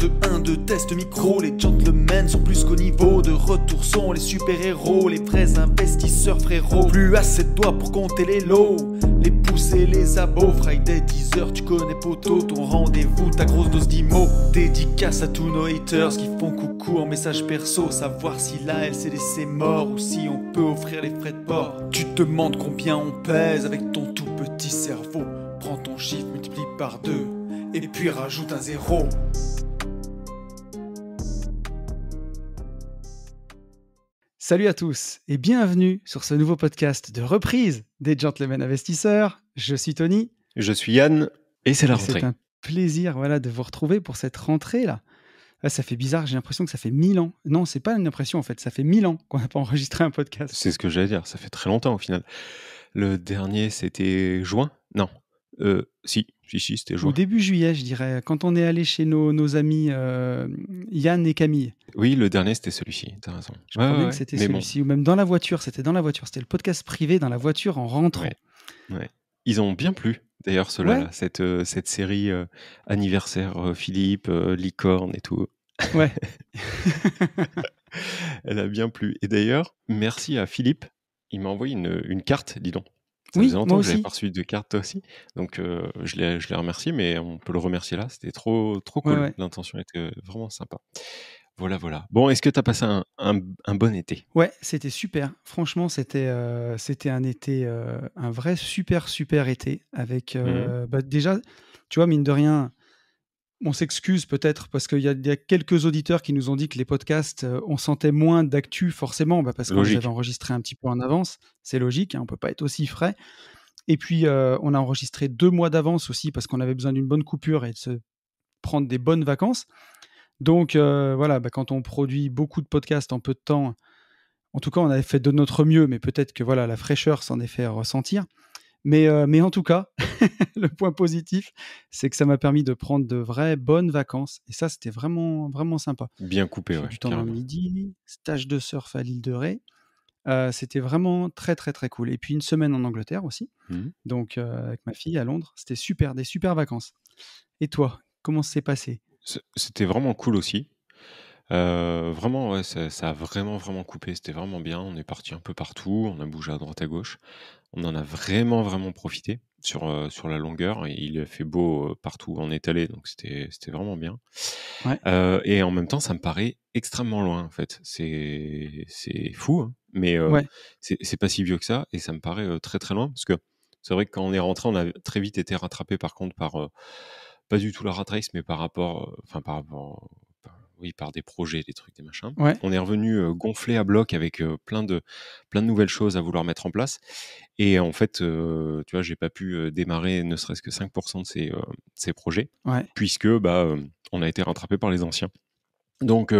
2 test micro. Les gentlemen sont plus qu'au niveau. De retour sont les super-héros, les vrais investisseurs frérot. Plus assez de doigts pour compter les lots, les pouces et les abos. Friday 10h, tu connais poto, ton rendez-vous, ta grosse dose d'IMO. Dédicace à tous nos haters qui font coucou en message perso. Savoir si la LCDC mort ou si on peut offrir les frais de port. Tu te demandes combien on pèse avec ton tout petit cerveau. Prends ton chiffre, multiplie par 2 et puis rajoute un 0. Salut à tous et bienvenue sur ce nouveau podcast de reprise des Gentlemen Investisseurs. Je suis Tony. Je suis Yann et c'est la rentrée. C'est un plaisir de vous retrouver pour cette rentrée-là. Ça fait bizarre, j'ai l'impression que ça fait 1000 ans. Non, c'est pas une impression en fait, ça fait 1000 ans qu'on n'a pas enregistré un podcast. C'est ce que j'allais dire, ça fait très longtemps au final. Le dernier, c'était juin ? Non. Si, c'était juin. Au début juillet, je dirais, quand on est allé chez nos amis Yann et Camille. Oui, le dernier, c'était celui-ci, t'as raison. Je crois bien que c'était celui-ci, ou même dans la voiture, c'était le podcast privé dans la voiture en rentrant. Ouais. Ils ont bien plu, d'ailleurs, ceux-là, cette série anniversaire Philippe, licorne et tout. Ouais. Elle a bien plu. Et d'ailleurs, merci à Philippe, il m'a envoyé une carte, dis donc. Ça oui, faisait longtemps moi que j'avais aussi. pas reçu de carte toi aussi. Donc je l'ai remercié, mais on peut le remercier là. C'était trop cool. Ouais. L'intention était vraiment sympa. Voilà. Bon, est-ce que tu as passé un bon été ? Ouais, c'était super. Franchement, c'était un été, un vrai super été avec déjà, tu vois, mine de rien, on s'excuse peut-être parce qu'il y a quelques auditeurs qui nous ont dit que les podcasts, on sentait moins d'actu forcément, parce qu'on les avait enregistrés un petit peu en avance. C'est logique, on peut pas être aussi frais. Et puis, on a enregistré 2 mois d'avance aussi parce qu'on avait besoin d'une bonne coupure et de se prendre des bonnes vacances. Donc, quand on produit beaucoup de podcasts en peu de temps, en tout cas, on avait fait de notre mieux, mais peut-être que la fraîcheur s'en est fait ressentir. Mais en tout cas, le point positif, c'est que ça m'a permis de prendre de vraies bonnes vacances. Et ça, c'était vraiment, vraiment sympa. Bien coupé, J'ai du temps dans le midi, stage de surf à l'île de Ré. C'était vraiment très, très, très cool. Et puis une semaine en Angleterre aussi. Donc, avec ma fille à Londres. C'était super, des super vacances. Et toi, comment ça s'est passé ? C'était vraiment cool aussi. Vraiment, ça a vraiment coupé. C'était vraiment bien. On est parti un peu partout. On a bougé à droite à gauche. On en a vraiment profité sur la longueur. Et il a fait beau partout où on est allé. Donc, c'était vraiment bien. Ouais. Et en même temps, ça me paraît extrêmement loin, en fait. C'est fou, hein, mais c'est pas si vieux que ça. Et ça me paraît très, très loin. Parce que c'est vrai que quand on est rentré, on a très vite été rattrapé, par contre, par... pas du tout la rat race, mais par des projets, des trucs, des machins. Ouais. On est revenu gonflé à bloc avec plein de nouvelles choses à vouloir mettre en place. Et en fait, tu vois, j'ai pas pu démarrer ne serait-ce que 5% de ces projets, puisque on a été rattrapé par les anciens. Donc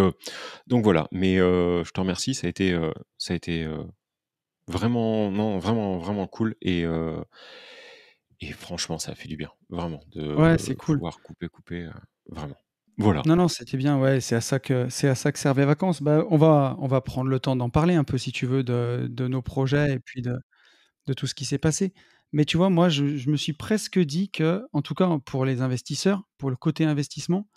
voilà. Mais je te remercie, ça a été vraiment cool. Et franchement, ça a fait du bien, vraiment, de c'est cool. pouvoir couper, vraiment. Voilà. Non, c'était bien, c'est à ça que servent les vacances. On va prendre le temps d'en parler un peu, si tu veux, de nos projets et puis de tout ce qui s'est passé. Mais tu vois, moi, je me suis presque dit que, en tout cas pour les investisseurs, pour le côté investissement,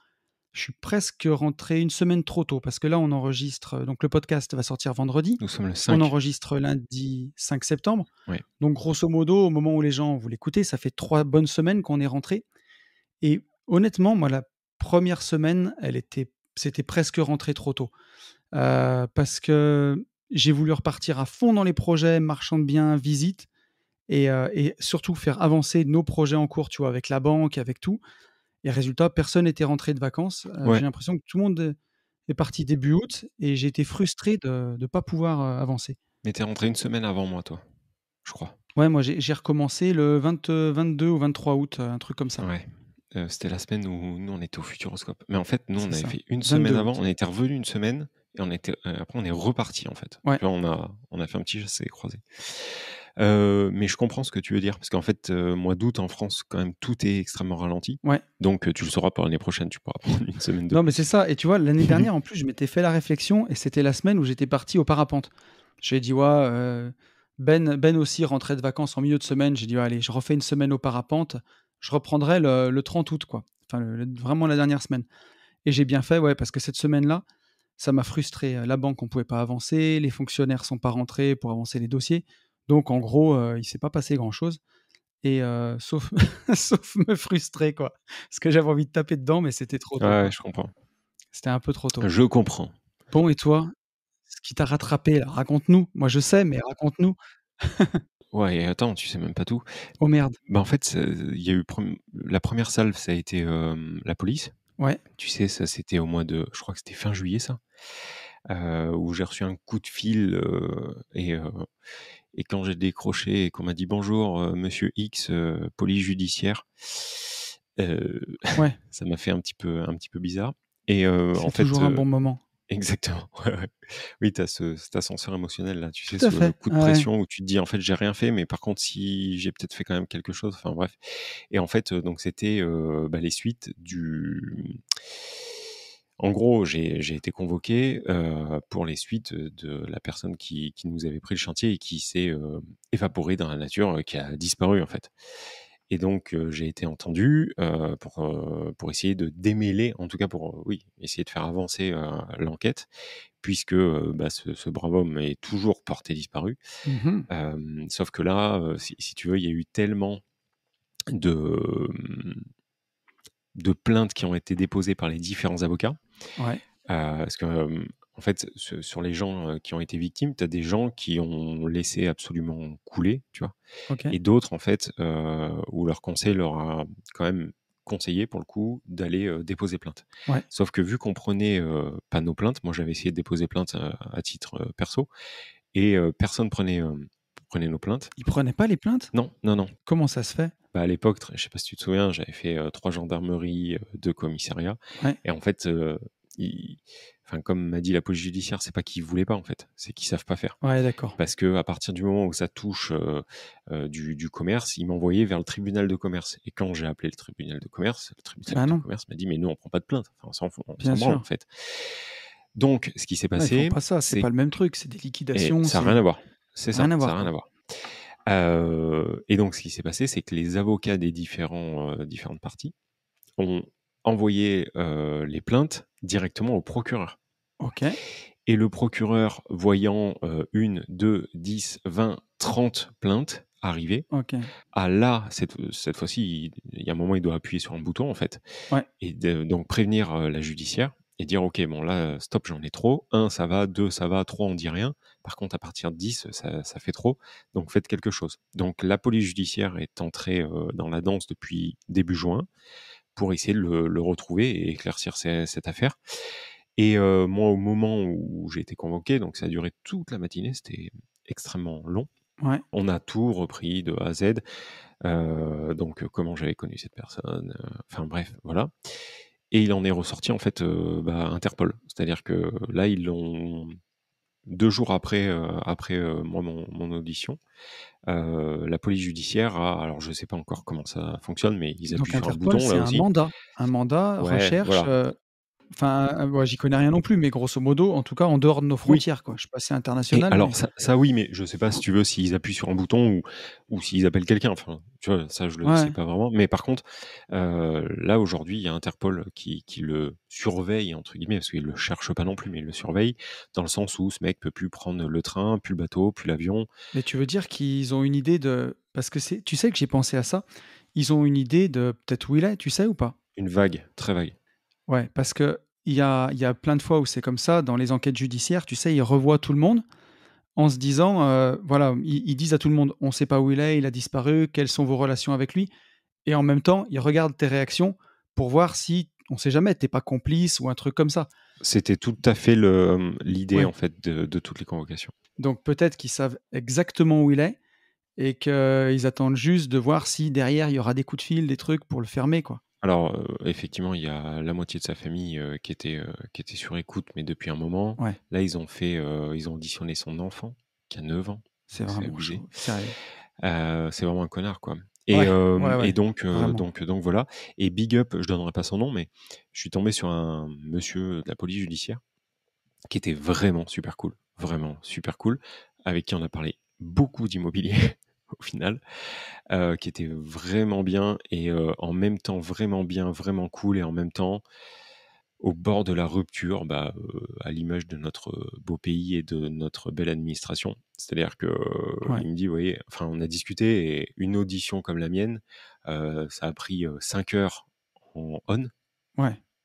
je suis presque rentré une semaine trop tôt parce que là, on enregistre, donc le podcast va sortir vendredi. Nous sommes le 5. On enregistre lundi 5 septembre. Oui. Donc, grosso modo, au moment où les gens vous l'écoutez, ça fait 3 bonnes semaines qu'on est rentré. Et honnêtement, moi, la première semaine, c'était presque rentré trop tôt. Parce que j'ai voulu repartir à fond dans les projets, marchand de biens, visite, et surtout faire avancer nos projets en cours, tu vois, avec la banque, avec tout. Et résultat, personne n'était rentré de vacances. J'ai l'impression que tout le monde est parti début août et j'ai été frustré de ne pas pouvoir avancer. Mais t'es rentré une semaine avant moi, toi, je crois. Ouais, moi j'ai recommencé le 22 ou 23 août, un truc comme ça. Ouais. C'était la semaine où nous on était au Futuroscope. Mais en fait, nous on avait fait une 22 semaine avant, août. on était revenu une semaine et après on est reparti en fait. Ouais. Puis là, on a fait un petit chassé croisé. Mais je comprends ce que tu veux dire parce qu'en fait, mois d'août en France, quand même, tout est extrêmement ralenti. Ouais. Donc tu le sauras pour l'année prochaine, tu pourras prendre une semaine de Non, plus. mais c'est ça. Et tu vois, l'année dernière, en plus, je m'étais fait la réflexion et c'était la semaine où j'étais parti au parapente. J'ai dit, Ben aussi rentrait de vacances en milieu de semaine. J'ai dit, allez, je refais une semaine au parapente. Je reprendrai le 30 août, quoi. Enfin, vraiment la dernière semaine. Et j'ai bien fait, ouais, parce que cette semaine-là, ça m'a frustré. La banque, on pouvait pas avancer, les fonctionnaires sont pas rentrés pour avancer les dossiers. Donc en gros, il s'est pas passé grand-chose et sauf sauf me frustrer, quoi. Parce que j'avais envie de taper dedans, mais c'était trop tôt, Ouais, quoi. je comprends. C'était un peu trop tôt. Je comprends. Bon et toi? Ce qui t'a rattrapé là, raconte-nous. Moi je sais, mais raconte-nous. Ouais et attends, tu sais même pas tout. Oh merde. Bah, en fait, il y a eu la première salve, ça a été, la police. Ouais. Tu sais, ça c'était au mois de je crois que c'était fin juillet ça, où j'ai reçu un coup de fil, et quand j'ai décroché et qu'on m'a dit: «Bonjour, monsieur X, police judiciaire», Ouais. ça m'a fait un petit peu bizarre et en C'est fait, toujours un bon moment. exactement, ouais, ouais. Oui, tu as cet ascenseur émotionnel là, tu sais, Tout à ce fait. coup de Ouais, ouais. pression où tu te dis: «En fait, j'ai rien fait, mais par contre, si j'ai peut-être fait quand même quelque chose», enfin bref et en fait, donc c'était, les suites du en gros, j'ai été convoqué, pour les suites, de la personne qui nous avait pris le chantier et qui s'est, évaporée dans la nature, qui a disparu, en fait et donc j'ai été entendu, pour essayer de démêler, en tout cas pour, oui, essayer de faire avancer, l'enquête puisque, ce brave homme est toujours porté disparu. Mmh. Sauf que là, si tu veux, il y a eu tellement de, de plaintes qui ont été déposées par les différents avocats. Ouais. Parce que, en fait, sur les gens, qui ont été victimes, tu as des gens qui ont laissé absolument couler, tu vois? OK. Et d'autres, en fait, où leur conseil leur a quand même conseillé, pour le coup, d'aller, déposer plainte. Ouais. Sauf que vu qu'on prenait, pas nos plaintes, moi j'avais essayé de déposer plainte, à titre, perso et personne prenait nos plaintes. Ils prenaient pas les plaintes? Non, non, non. Comment ça se fait? Bah, à l'époque, je sais pas si tu te souviens, j'avais fait, 3 gendarmeries, 2 commissariats Ouais. et en fait, ils enfin, comme m'a dit la police judiciaire, c'est pas qu'ils voulaient pas, en fait, c'est qu'ils savent pas faire. Ouais, d'accord. Parce qu'à partir du moment où ça touche, du commerce, ils m'envoyaient vers le tribunal de commerce et quand j'ai appelé le tribunal de commerce Bah non, m'a dit: «Mais nous, on prend pas de plainte, enfin, on bien s'en branle, en sûr. fait». Donc ce qui s'est Ouais, ils font passé, pas ça, c'est c'est pas le même truc, c'est des et liquidations, ça a rien à c'est voir. C'est ça, rien à ça a voir, rien à quoi. voir. Et donc ce qui s'est passé, c'est que les avocats des différentes parties ont envoyé, les plaintes directement au procureur. OK, Et le procureur, voyant, 1, 2, 10, 20, 30 plaintes arriver, OK. là, cette fois-ci, il y a un moment, il doit appuyer sur un bouton, en fait Ouais, et donc prévenir, la judiciaire et dire: «OK, bon là, stop, j'en ai trop. 1, ça va, 2, ça va, 3, on dit rien. Par contre, à partir de 10, ça fait trop, donc faites quelque chose». Donc la police judiciaire est entrée, dans la danse depuis début juin pour essayer de le retrouver et éclaircir cette affaire et moi, au moment où j'ai été convoqué, donc ça a duré toute la matinée, c'était extrêmement long. ouais. On a tout repris de A à Z, donc comment j'avais connu cette personne, enfin bref, voilà et il en est ressorti en fait, Interpol. C'est-à-dire que là, ils l'ont 2 jours après, moi mon audition, la police judiciaire a alors je sais pas encore comment ça fonctionne, mais ils appuient Donc sur un Interpol, bouton c'est là aussi. un mandat, Ouais, recherche, voilà. enfin, ouais, j'y connais rien non plus, mais grosso modo, en tout cas, en dehors de nos Oui. frontières, quoi. Je suis passé Et international, alors mais ça oui, mais je sais pas si tu veux s'ils appuient sur un bouton ou s'ils appellent quelqu'un, enfin, tu vois? Ça je le sais ouais. pas vraiment. Mais par contre, là aujourd'hui, il y a Interpol qui le «surveille» entre guillemets, parce qu'il le cherche pas non plus, mais il le surveille, dans le sens où ce mec peut plus prendre le train, plus le bateau, plus l'avion. Mais tu veux dire qu'ils ont une idée de parce que c'est tu sais que j'ai pensé à ça, ils ont une idée de peut-être où il est, tu sais ou pas? Une vague, très vague. Ouais, parce qu'il y a plein de fois où c'est comme ça, dans les enquêtes judiciaires, tu sais, ils revoient tout le monde en se disant, voilà, ils disent à tout le monde: «On ne sait pas où il a disparu, quelles sont vos relations avec lui?» et en même temps, ils regardent tes réactions pour voir si, on sait jamais, tu es pas complice ou un truc comme ça. C'était tout à fait l'idée en Ouais, fait de toutes les convocations. donc peut-être qu'ils savent exactement où il est et qu'ils attendent juste de voir si derrière, il y aura des coups de fil, des trucs pour le fermer, quoi. Alors, effectivement, il y a la moitié de sa famille, qui était sur écoute, mais depuis un moment. Ouais, Là, ils ont auditionné son enfant, qui a 9 ans, c'est donc c'est vraiment abusé. chaud, sérieux. C'est vraiment un connard, quoi Ouais, ouais, et ouais, vraiment. donc voilà et big up, je donnerai pas son nom, mais je suis tombé sur un monsieur de la police judiciaire qui était vraiment super cool, avec qui on a parlé beaucoup d'immobilier au final, qui était vraiment bien et en même temps vraiment bien, vraiment cool et en même temps au bord de la rupture, à l'image de notre beau pays et de notre belle administration. C'est-à-dire que il me dit, vous voyez, enfin, on a discuté et une audition comme la mienne, ça a pris 5 heures en on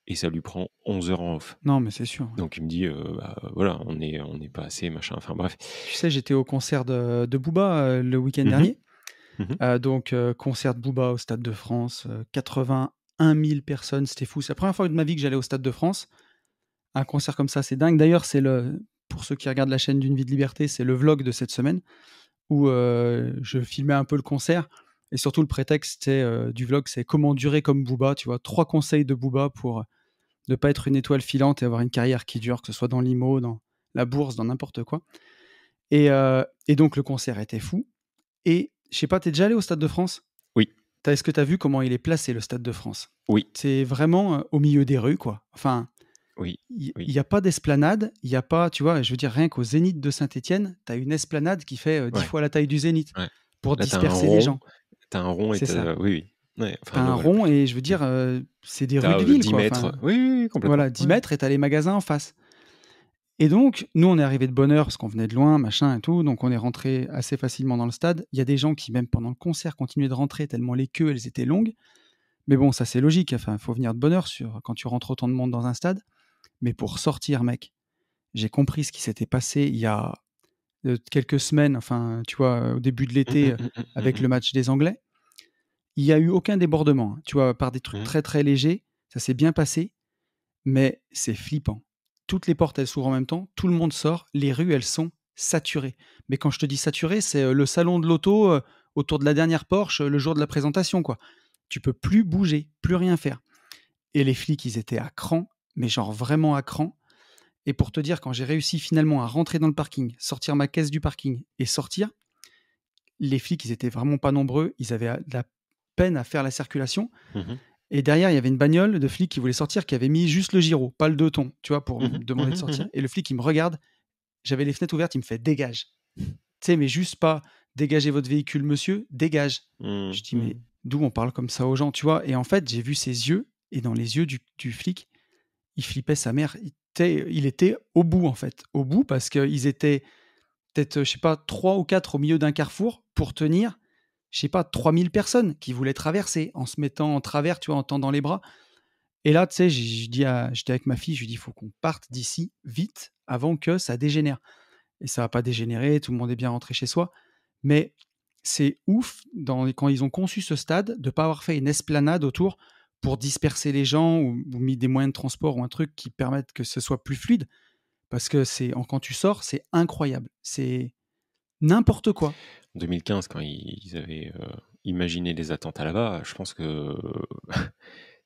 et ça lui prend 11 heures en off. Non, mais c'est sûr. Donc il me dit, voilà, on n'est pas assez, machin, enfin bref. Tu sais, j'étais au concert de Booba le week-end dernier. Donc, concert de Booba au Stade de France, 81 000 personnes, c'était fou. C'est la première fois de ma vie que j'allais au Stade de France. Un concert comme ça, c'est dingue. D'ailleurs, pour ceux qui regardent la chaîne d'Une vie de liberté, c'est le vlog de cette semaine où je filmais un peu le concert. Et surtout, le prétexte du vlog, c'est comment durer comme Booba. Tu vois, 3 conseils de Booba pour ne pas être une étoile filante et avoir une carrière qui dure, que ce soit dans l'IMO, dans la bourse, dans n'importe quoi. Et donc, le concert était fou. Et je sais pas, t'es déjà allé au Stade de France ? Oui. Est-ce que t'as vu comment il est placé, le Stade de France ? Oui. C'est vraiment au milieu des rues, quoi. Enfin, oui. Il n'y a pas d'esplanade, il n'y a pas, tu vois, je veux dire, rien qu'au Zénith de Saint-Étienne, tu as une esplanade qui fait 10 fois la taille du Zénith pour là, disperser les gens. Tu as un rond et ça. Oui. Ouais, tu as un rond et je veux dire, c'est des rues de ville. 10 quoi. mètres. Enfin, oui, complètement. Voilà, 10 mètres et tu as les magasins en face. Et donc, nous, on est arrivés de bonne heure parce qu'on venait de loin, machin et tout. Donc, on est rentré assez facilement dans le stade. Il y a des gens qui, même pendant le concert, continuaient de rentrer tellement les queues, elles étaient longues. Mais bon, ça, c'est logique. Enfin, il faut venir de bonne heure quand tu rentres autant de monde dans un stade. Mais pour sortir, mec, j'ai compris ce qui s'était passé il y a quelques semaines, enfin, tu vois, au début de l'été, avec le match des Anglais. Il n'y a eu aucun débordement, tu vois, par des trucs très, très légers. Ça s'est bien passé, mais c'est flippant. Toutes les portes, elles s'ouvrent en même temps, tout le monde sort, les rues, elles sont saturées. Mais quand je te dis saturé, c'est le salon de l'auto autour de la dernière Porsche le jour de la présentation, quoi. Tu peux plus bouger, plus rien faire. Et les flics, ils étaient à cran, mais genre vraiment à cran. Et pour te dire, quand j'ai réussi finalement à rentrer dans le parking, sortir ma caisse du parking et sortir, les flics, ils étaient vraiment pas nombreux. Ils avaient de la peine à faire la circulation. Et derrière, il y avait une bagnole de flics qui voulait sortir, qui avait mis juste le gyro, pas le 2 tons, tu vois, pour me demander de sortir. Et le flic, il me regarde. J'avais les fenêtres ouvertes, il me fait « dégage ». Tu sais, mais juste pas « dégagez votre véhicule, monsieur, dégage ». Je dis « mais d'où on parle comme ça aux gens ?» Tu vois. Et en fait, j'ai vu ses yeux, et dans les yeux du flic, il flippait sa mère. Il était au bout, en fait. Au bout, parce qu'ils étaient peut-être, je sais pas, 3 ou 4 au milieu d'un carrefour pour tenir, je sais pas, 3000 personnes qui voulaient traverser en se mettant en travers, tu vois, en tendant les bras. Et là, tu sais, j'étais avec ma fille, je lui dis, il faut qu'on parte d'ici vite avant que ça dégénère. Et ça va pas dégénérer, tout le monde est bien rentré chez soi. Mais c'est ouf, quand ils ont conçu ce stade, de pas avoir fait une esplanade autour pour disperser les gens ou mis des moyens de transport ou un truc qui permette que ce soit plus fluide. Parce que quand tu sors, c'est incroyable. C'est n'importe quoi. En 2015, quand ils avaient imaginé les attentats là-bas, je pense que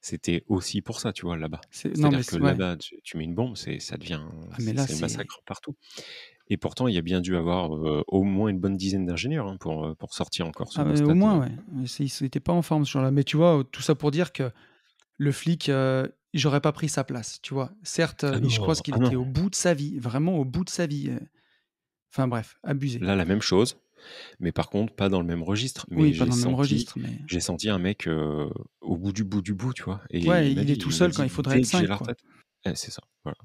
c'était aussi pour ça, tu vois, là-bas. C'est-à-dire que là-bas, tu mets une bombe, ça devient c'est le massacre partout. Et pourtant, il y a bien dû avoir au moins une bonne dizaine d'ingénieurs pour sortir encore ce stade. Au moins, ouais. Ils n'étaient pas en forme ce genre-là. Mais tu vois, tout ça pour dire que le flic, j'aurais pas pris sa place, tu vois. Certes, je crois qu'il était au bout de sa vie, vraiment au bout de sa vie. Enfin bref, abusé. Là, la même chose, mais par contre, pas dans le même registre. Mais oui, pas dans le même registre. Mais... J'ai senti un mec au bout du bout, tu vois. Et ouais, il est tout seul quand il faudrait être 5. C'est ça, voilà.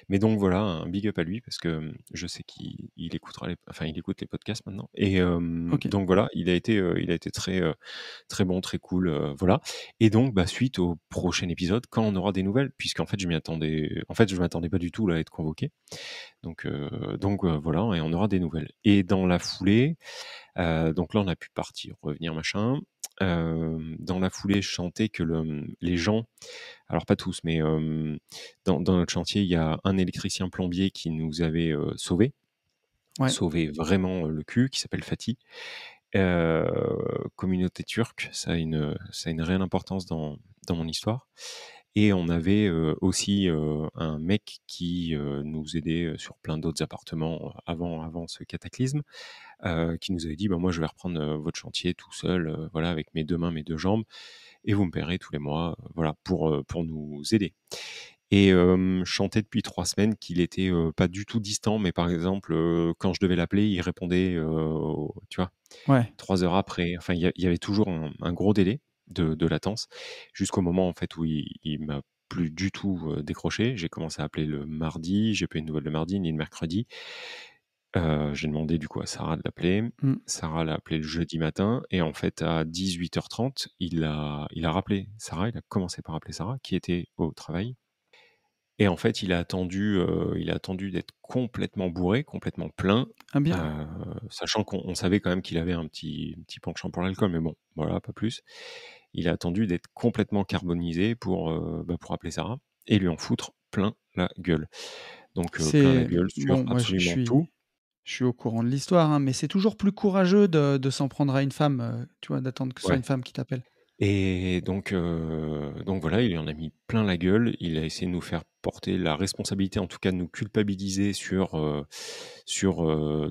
Mais donc voilà, un big up à lui parce que je sais qu'il écoutera il écoute les podcasts maintenant. Et donc voilà, il a été très très bon, très cool, voilà. Et donc suite au prochain épisode, quand on aura des nouvelles, puisqu'en fait je m'attendais pas du tout là à être convoqué. Donc voilà, et on aura des nouvelles. Et dans la foulée, donc là on a pu partir, revenir, machin. Dans la foulée, je sentais que les gens, alors pas tous, mais dans notre chantier, il y a un électricien plombier qui nous avait sauvé vraiment le cul, qui s'appelle Fatih. Communauté turque, ça a une réelle importance dans mon histoire. Et on avait aussi un mec qui nous aidait sur plein d'autres appartements avant ce cataclysme, qui nous avait dit moi je vais reprendre votre chantier tout seul, voilà, avec mes 2 mains, mes 2 jambes, et vous me paierez tous les mois, voilà, pour nous aider. Et je sentais depuis 3 semaines qu'il était pas du tout distant, mais par exemple quand je devais l'appeler, il répondait, tu vois, 3 heures après. Enfin, il y avait toujours un gros délai de latence, jusqu'au moment en fait où il m'a plus du tout décroché. J'ai commencé à appeler le mardi, j'ai pas eu de nouvelles le mardi ni le mercredi. J'ai demandé du coup à Sarah de l'appeler. Sarah l'a appelé le jeudi matin et en fait à 18h30, il a rappelé Sarah, il a commencé par appeler Sarah qui était au travail. Et en fait, il a attendu d'être complètement bourré, complètement plein, Ah bien. sachant qu'on savait quand même qu'il avait un petit penchant pour l'alcool, mais bon, voilà, pas plus. Il a attendu d'être complètement carbonisé pour appeler Sarah et lui en foutre plein la gueule. Donc plein la gueule sur Bon, moi absolument tout. je suis au courant de l'histoire, hein, mais c'est toujours plus courageux de s'en prendre à une femme, tu vois, d'attendre que ce soit Ouais. une femme qui t'appelle. Et donc voilà, il en a mis plein la gueule. Il a essayé de nous faire porter la responsabilité, en tout cas de nous culpabiliser sur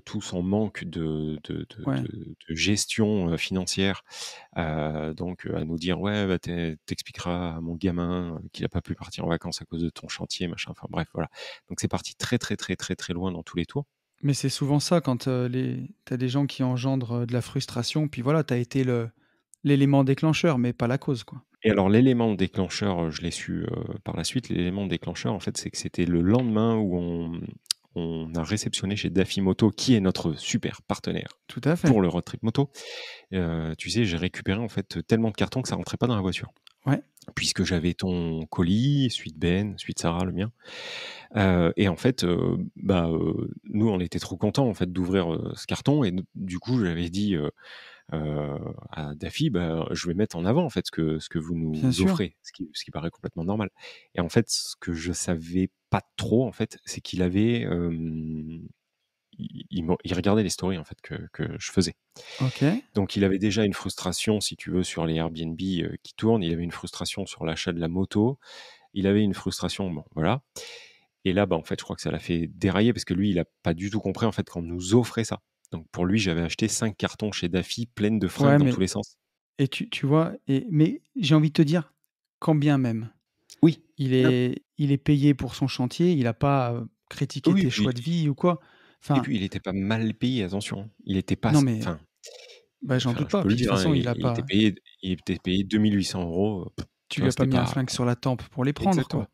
tout son manque de Ouais. gestion financière. Donc à nous dire ouais, bah, t'expliqueras à mon gamin qu'il a pas pu partir en vacances à cause de ton chantier, machin. Enfin bref, voilà. Donc c'est parti très très très très très loin dans tous les tours. Mais c'est souvent ça quand, tu as des gens qui engendrent, de la frustration, puis voilà, tu as été l'élément déclencheur, mais pas la cause, quoi. Et alors l'élément déclencheur, je l'ai su par la suite, l'élément déclencheur en fait, c'est que c'était le lendemain où on a réceptionné chez Daffy Moto, qui est notre super partenaire Tout à fait. pour le road trip moto. Tu sais, j'ai récupéré en fait tellement de cartons que ça rentrait pas dans la voiture. Ouais. Puisque j'avais ton colis, celui de Ben, celui de Sarah, le mien. Et en fait, nous on était trop contents en fait d'ouvrir ce carton et du coup j'avais dit à Daffy, je vais mettre en avant en fait ce que vous Bien nous sûr. offrez, ce qui paraît complètement normal. Et en fait, ce que je savais pas trop en fait, c'est qu'il avait, il regardait les stories en fait que je faisais. OK. Donc il avait déjà une frustration, si tu veux, sur les Airbnb qui tournent. Il avait une frustration sur l'achat de la moto. Il avait une frustration, bon voilà. Et là, en fait, je crois que ça l'a fait dérailler parce que lui, il a pas du tout compris en fait qu'on nous offrait ça. Donc pour lui, j'avais acheté 5 cartons chez Daffy pleines de fringues Ouais, dans mais tous les sens. et tu vois? Mais j'ai envie de te dire, quand bien même, Oui. il Non. est payé pour son chantier, il a pas, critiqué Oui, tes choix de vie ou quoi. et Enfin, puis il était pas mal payé, attention, hein. Il était pas non mais enfin, j'en doute je pas. peux le Puis de toute dire, hein, façon, il était payé 2 800 €, tu tu lui vois? as pas C'était mis un pas flingue sur la tempe pour les prendre, exactement, quoi.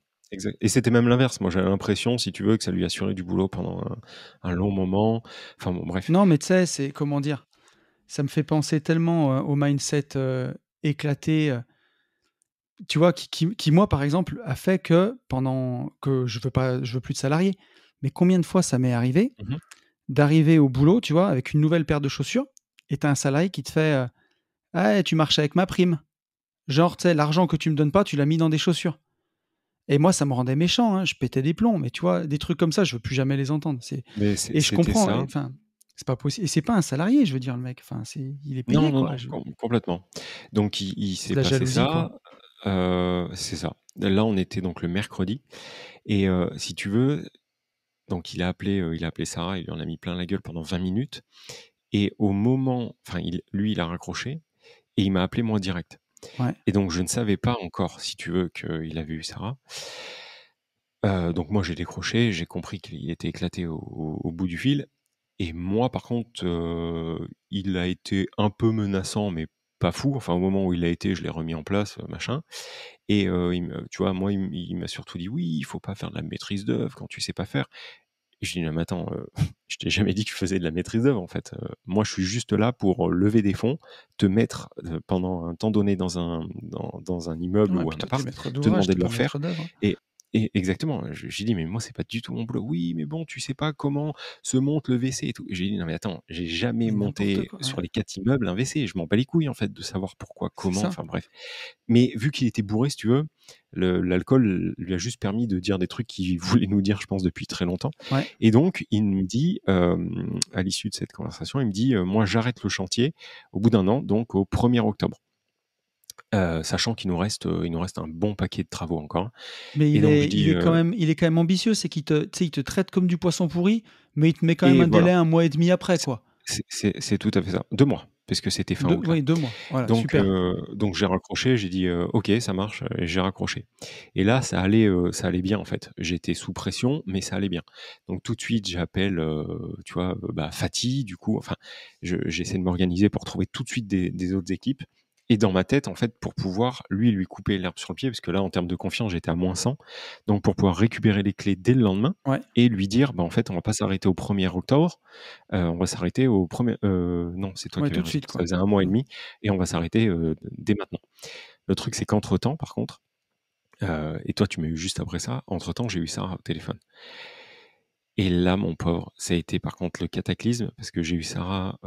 et c'était même l'inverse. Moi, j'avais l'impression, si tu veux, que ça lui assurait du boulot pendant un long moment. Enfin bon, bref. Non, mais tu sais, c'est comment dire? Ça me fait penser tellement, au mindset, éclaté, tu vois? Qui moi, par exemple, a fait que pendant que je veux plus de salariés. Mais combien de fois ça m'est arrivé Mmh. d'arriver au boulot, tu vois? Avec une nouvelle paire de chaussures et tu as un salarié qui te fait, «Ah, tu marches avec ma prime». Genre, tu sais, l'argent que tu me donnes pas, tu l'as mis dans des chaussures. Et moi, ça me rendait méchant, hein, je pétais des plombs, mais tu vois? Des trucs comme ça, je veux plus jamais les entendre. Mais Et je c'était comprends, ça. enfin, c'est pas possible et c'est pas un salarié, je veux dire, le mec, enfin, il est Non, payé, non, quoi, non, complètement. Donc il c'est s'est de la passé jalousie, quoi. ça, c'est ça. Là, on était donc le mercredi et si tu veux, donc il a appelé Sarah, il lui en a mis plein la gueule pendant 20 minutes et au moment enfin il a raccroché et il m'a appelé moi direct Ouais. et donc je ne savais pas encore, si tu veux, qu'il avait eu Sarah. Donc moi j'ai décroché, j'ai compris qu'il était éclaté au bout du fil et moi par contre, il a été un peu menaçant mais pas fou. Enfin au moment où il l'a été, je l'ai remis en place, machin et tu vois, moi il m'a surtout dit: «Oui, il faut pas faire de la maîtrise d'œuvre quand tu sais pas faire». Et je lui dis: «Non mais attends, je t'ai jamais dit que je faisais de la maîtrise d'œuvre en fait, moi je suis juste là pour, lever des fonds, te mettre, pendant un temps donné dans un immeuble Ouais, ou puis un toi, tu es appart, maître te d'ouvrage, demander tu de pas le faire maître d'œuvre, hein. et exactement, j'ai dit: «Mais moi c'est pas du tout mon boulot». «Oui, mais bon, tu sais pas comment se monte le WC et tout». J'ai dit: «Non mais attends, j'ai jamais Mais n'importe monté quoi, ouais. sur les 4 immeubles un WC, je m'en bats les couilles en fait de savoir pourquoi, C'est comment», ça. enfin bref. Mais vu qu'il était bourré, si tu veux, l'alcool lui a juste permis de dire des trucs qu'il voulait nous dire, je pense, depuis très longtemps. Ouais. Et donc, il me dit, à l'issue de cette conversation, il me dit, moi, j'arrête le chantier au bout d'un an, donc au 1er octobre. Sachant il nous reste un bon paquet de travaux encore. Mais Et donc, je dis, il est quand même ambitieux, c'est qu'il te tu sais, il te traite comme du poisson pourri, mais il te met quand même et un voilà, délai 1 mois et demi après, c'est quoi. c'est tout à fait ça. 2 mois, parce que c'était fin août là. Oui, 2 mois. Voilà, super. Donc j'ai raccroché, j'ai dit, «OK, ça marche» et j'ai raccroché. Et là, ça allait bien en fait. J'étais sous pression, mais ça allait bien. Donc tout de suite, j'appelle, tu vois, Fatih du coup, enfin, j'essaie de m'organiser pour trouver tout de suite des autres équipes. Et dans ma tête, en fait, pour pouvoir lui couper l'herbe sur le pied, parce que là, en termes de confiance, j'étais à -100. Donc, pour pouvoir récupérer les clés dès le lendemain et lui dire, en fait, on va pas s'arrêter au 1er octobre, on va s'arrêter au 1er. Non, c'est toi qui avais tout de raison. suite, Ça faisait 1 mois et demi et on va s'arrêter dès maintenant. Le truc, c'est qu'entre-temps, par contre, et toi, tu m'as eu juste après ça, entre-temps, j'ai eu Sarah au téléphone. Et là, mon pauvre, ça a été par contre le cataclysme, parce que j'ai eu Sarah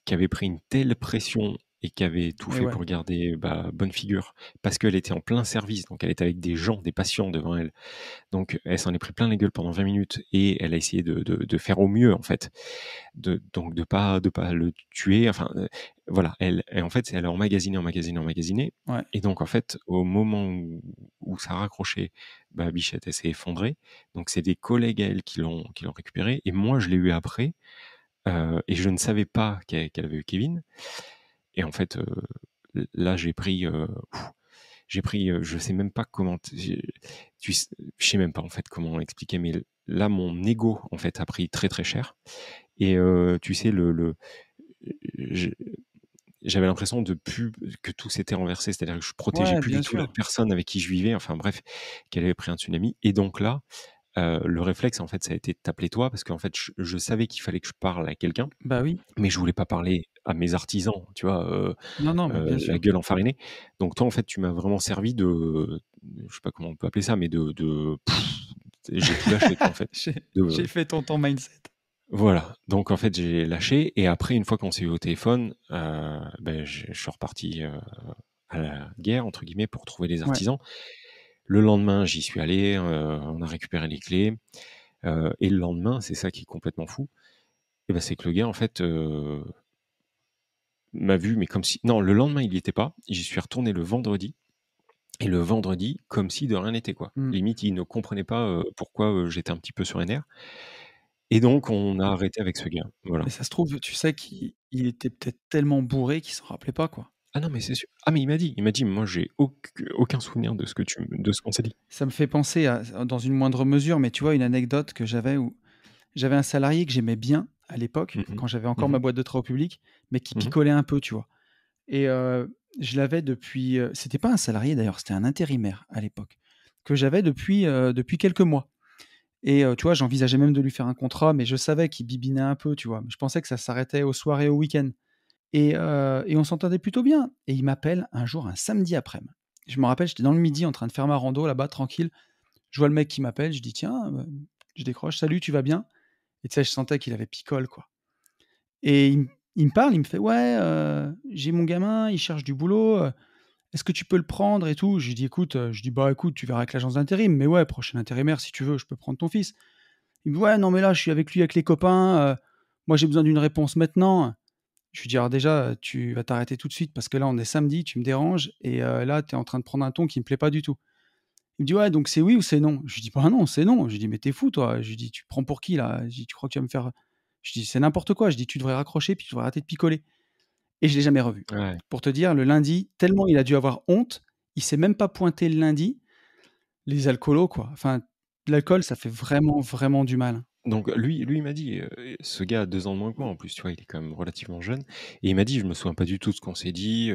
qui avait pris une telle pression et qui avait tout fait pour garder bonne figure, parce qu'elle était en plein service, donc elle était avec des gens, des patients devant elle. Donc elle s'en est pris plein la gueule pendant 20 minutes et elle a essayé de faire au mieux, en fait. Donc de pas le tuer, enfin voilà. En fait, elle a emmagasiné. Et donc en fait, au moment où ça a raccroché, Bichette, elle s'est effondrée. Donc c'est des collègues à elle qui l'ont récupérée, et moi je l'ai eu après, et je ne savais pas qu'elle avait eu Kevin. Et en fait, là j'ai pris, je sais même pas comment, je sais même pas en fait comment expliquer, mais là mon ego en fait a pris très très cher. Et tu sais, j'avais l'impression que tout s'était renversé, c'est-à-dire que je protégeais plus du tout la personne avec qui je vivais, enfin bref, qu'elle avait pris un tsunami. Et donc là, le réflexe, en fait, ça a été de t'appeler toi, parce qu'en fait, je savais qu'il fallait que je parle à quelqu'un, mais je voulais pas parler à mes artisans, tu vois, Non, mais bien sûr. la gueule enfarinée. Donc toi, en fait, tu m'as vraiment servi de, je sais pas comment on peut appeler ça, mais j'ai tout lâché, quoi, en fait. J'ai fait ton mindset. Voilà, donc en fait j'ai lâché, et après, une fois qu'on s'est eu au téléphone, je suis reparti à la guerre, entre guillemets, pour trouver les artisans. Le lendemain, j'y suis allé, on a récupéré les clés, et le lendemain, c'est ça qui est complètement fou, et c'est que le gars, en fait, m'a vu, mais comme si... Non, le lendemain, il n'y était pas, j'y suis retourné le vendredi, et le vendredi, comme si de rien n'était, quoi. Limite, il ne comprenait pas pourquoi j'étais un petit peu sur les nerfs. Et donc, on a arrêté avec ce gars. Voilà. Mais ça se trouve, tu sais qu'il était peut-être tellement bourré qu'il s'en rappelait pas, quoi. Ah non, mais c'est sûr. Ah, mais il m'a dit, moi, j'ai aucun souvenir de ce qu'on s'est dit. Ça me fait penser à, dans une moindre mesure, mais tu vois, une anecdote que j'avais où j'avais un salarié que j'aimais bien à l'époque, quand j'avais encore ma boîte de travaux publics, mais qui picolait un peu, tu vois. Et je l'avais depuis. C'était pas un salarié d'ailleurs, c'était un intérimaire à l'époque, que j'avais depuis quelques mois. Et tu vois, j'envisageais même de lui faire un contrat, mais je savais qu'il bibinait un peu, tu vois. Je pensais que ça s'arrêtait aux soirs et au week-end. Et on s'entendait plutôt bien. Et il m'appelle un jour, un samedi après-midi. Je me rappelle, j'étais dans le midi en train de faire ma rando là-bas, tranquille. Je vois le mec qui m'appelle, je dis tiens, je décroche, salut, tu vas bien? Et tu sais, je sentais qu'il avait picole, quoi. Et il me parle, il me fait ouais, j'ai mon gamin, il cherche du boulot, est-ce que tu peux le prendre et tout? Je lui dis écoute, écoute, tu verras avec l'agence d'intérim, mais ouais, prochain intérimaire, si tu veux, je peux prendre ton fils. Il me dit ouais, non, mais là, je suis avec lui, avec les copains, moi, j'ai besoin d'une réponse maintenant. Je lui dis alors déjà, tu vas t'arrêter tout de suite parce que là, on est samedi, tu me déranges et là, tu es en train de prendre un ton qui me plaît pas du tout. Il me dit ouais, donc c'est oui ou c'est non? Je lui dis bah non, c'est non. Je lui dis mais t'es fou, toi. Je lui dis tu prends pour qui là? Je dis tu crois que tu vas me faire. Je dis c'est n'importe quoi. Je dis tu devrais raccrocher puis tu devrais arrêter de picoler. Et je l'ai jamais revu. Pour te dire, le lundi, tellement il a dû avoir honte, il s'est même pas pointé le lundi. Les alcoolos, quoi. Enfin, l'alcool, ça fait vraiment, vraiment du mal. Donc lui, il m'a dit, ce gars a 2 ans de moins que moi, en plus, tu vois, il est quand même relativement jeune, et il m'a dit: «Je me souviens pas du tout de ce qu'on s'est dit»,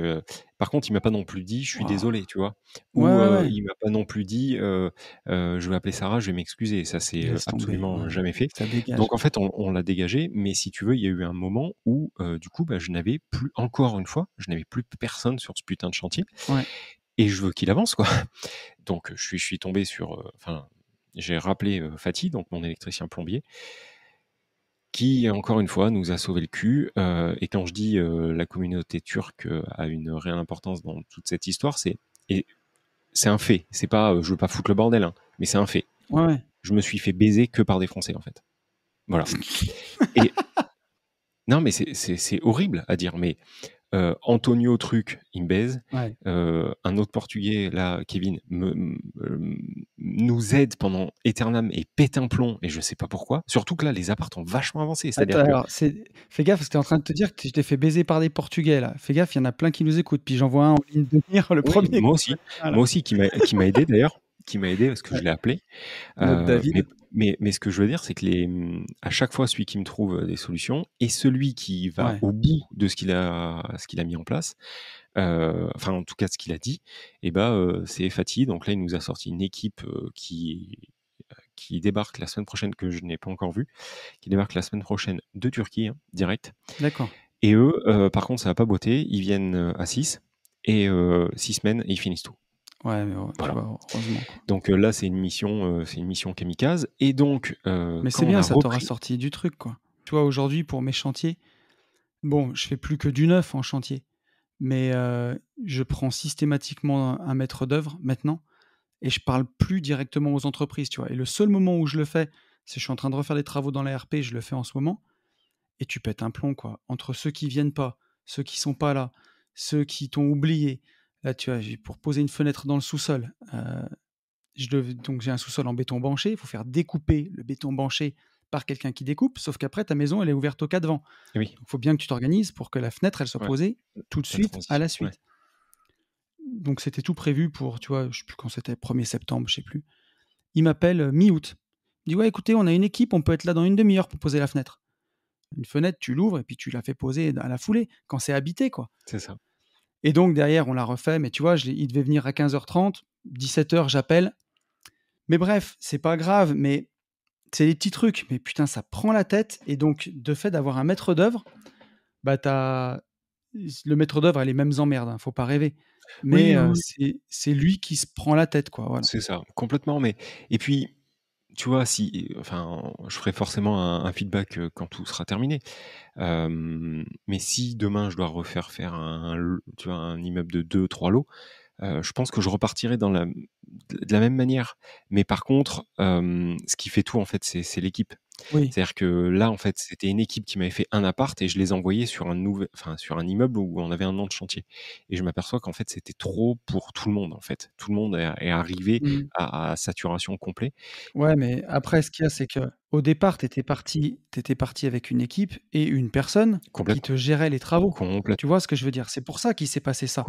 par contre, il m'a pas non plus dit: «Je suis désolé», tu vois? Ou il m'a pas non plus dit: «Je vais appeler Sarah, je vais m'excuser». Ça, c'est absolument jamais fait. Ça dégage. Donc en fait, on l'a dégagé, mais si tu veux, il y a eu un moment où, du coup, je n'avais plus, encore une fois, je n'avais plus personne sur ce putain de chantier, et je veux qu'il avance, quoi. Donc je suis tombé sur, j'ai rappelé Fatih, donc mon électricien plombier, qui, encore une fois, nous a sauvé le cul. Et quand je dis la communauté turque a une réelle importance dans toute cette histoire, c'est un fait. C'est pas, je veux pas foutre le bordel, hein, mais c'est un fait. Je me suis fait baiser que par des Français, en fait. Voilà. Et non, mais c'est horrible à dire, mais Antonio Truc, il me baise. Un autre Portugais, là, Kevin, nous aide pendant éternam et pète un plomb, et je sais pas pourquoi. Surtout que là, les apparts ont vachement avancé. C'est-à-dire fais gaffe, parce que t'es en train de te dire que je t'ai fait baiser par des Portugais, là. Fais gaffe, il y en a plein qui nous écoutent. Puis j'en vois un en ligne de mire, le premier. Moi aussi, qui m'a aidé d'ailleurs. qui m'a aidé parce que je l'ai appelé. Notre David. Mais ce que je veux dire, c'est que à chaque fois, celui qui me trouve des solutions et celui qui va au bout de ce qu'il a mis en place, enfin en tout cas ce qu'il a dit, c'est Fatih. Donc là, il nous a sorti une équipe qui débarque la semaine prochaine, que je n'ai pas encore vue, qui débarque la semaine prochaine de Turquie, direct. D'accord. Et eux, par contre, ça va pas boiter, ils viennent à 6, et 6 semaines, et ils finissent tout. Ouais, mais Voilà. tu vois, heureusement. Donc là, c'est une mission kamikaze. Et donc, mais c'est bien, ça t'aura sorti du truc, quoi. Tu vois, aujourd'hui, pour mes chantiers, bon, je fais plus que du neuf en chantier, mais je prends systématiquement un maître d'œuvre maintenant, et je parle plus directement aux entreprises, tu vois. Et le seul moment où je le fais, c'est je suis en train de refaire des travaux dans la RP, je le fais en ce moment, et tu pètes un plomb, quoi. Entre ceux qui viennent pas, ceux qui sont pas là, ceux qui t'ont oublié. Là, tu vois, pour poser une fenêtre dans le sous-sol, donc j'ai un sous-sol en béton banché, il faut faire découper le béton banché par quelqu'un qui découpe, sauf qu'après, ta maison, elle est ouverte au cas de vent. Oui. Donc, il faut bien que tu t'organises pour que la fenêtre, elle soit posée tout de suite à la suite. Ouais. Donc, c'était tout prévu pour, tu vois, je sais plus quand c'était, 1er septembre, je sais plus. Il m'appelle mi-août. Il dit, ouais, écoutez, on a une équipe, on peut être là dans une demi-heure pour poser la fenêtre. Une fenêtre, tu l'ouvres et puis tu la fais poser à la foulée, quand c'est habité, quoi. C'est ça. Et donc, derrière, on l'a refait, mais tu vois, il devait venir à 15h30, 17h, j'appelle. Mais bref, c'est pas grave, mais c'est des petits trucs. Mais putain, ça prend la tête. Et donc, de fait d'avoir un maître d'œuvre, bah le maître d'œuvre a les mêmes emmerdes, hein, faut pas rêver. Mais c'est lui qui se prend la tête, quoi. Voilà. C'est ça, complètement. Mais et puis, tu vois, enfin, je ferai forcément un feedback quand tout sera terminé. Mais si demain je dois refaire faire un immeuble de 2-3 lots, je pense que je repartirai de la même manière. Mais par contre, ce qui fait tout, en fait, c'est l'équipe. Oui. C'est-à-dire que là, en fait, c'était une équipe qui m'avait fait un appart et je les envoyais sur sur un immeuble où on avait un an de chantier. Et je m'aperçois qu'en fait, c'était trop pour tout le monde, en fait. Tout le monde est arrivé à saturation complète. Ouais, mais après, ce qu'il y a, c'est qu'au départ, tu étais parti avec une équipe et une personne qui te gérait les travaux. Tu vois ce que je veux dire? C'est pour ça qu'il s'est passé ça.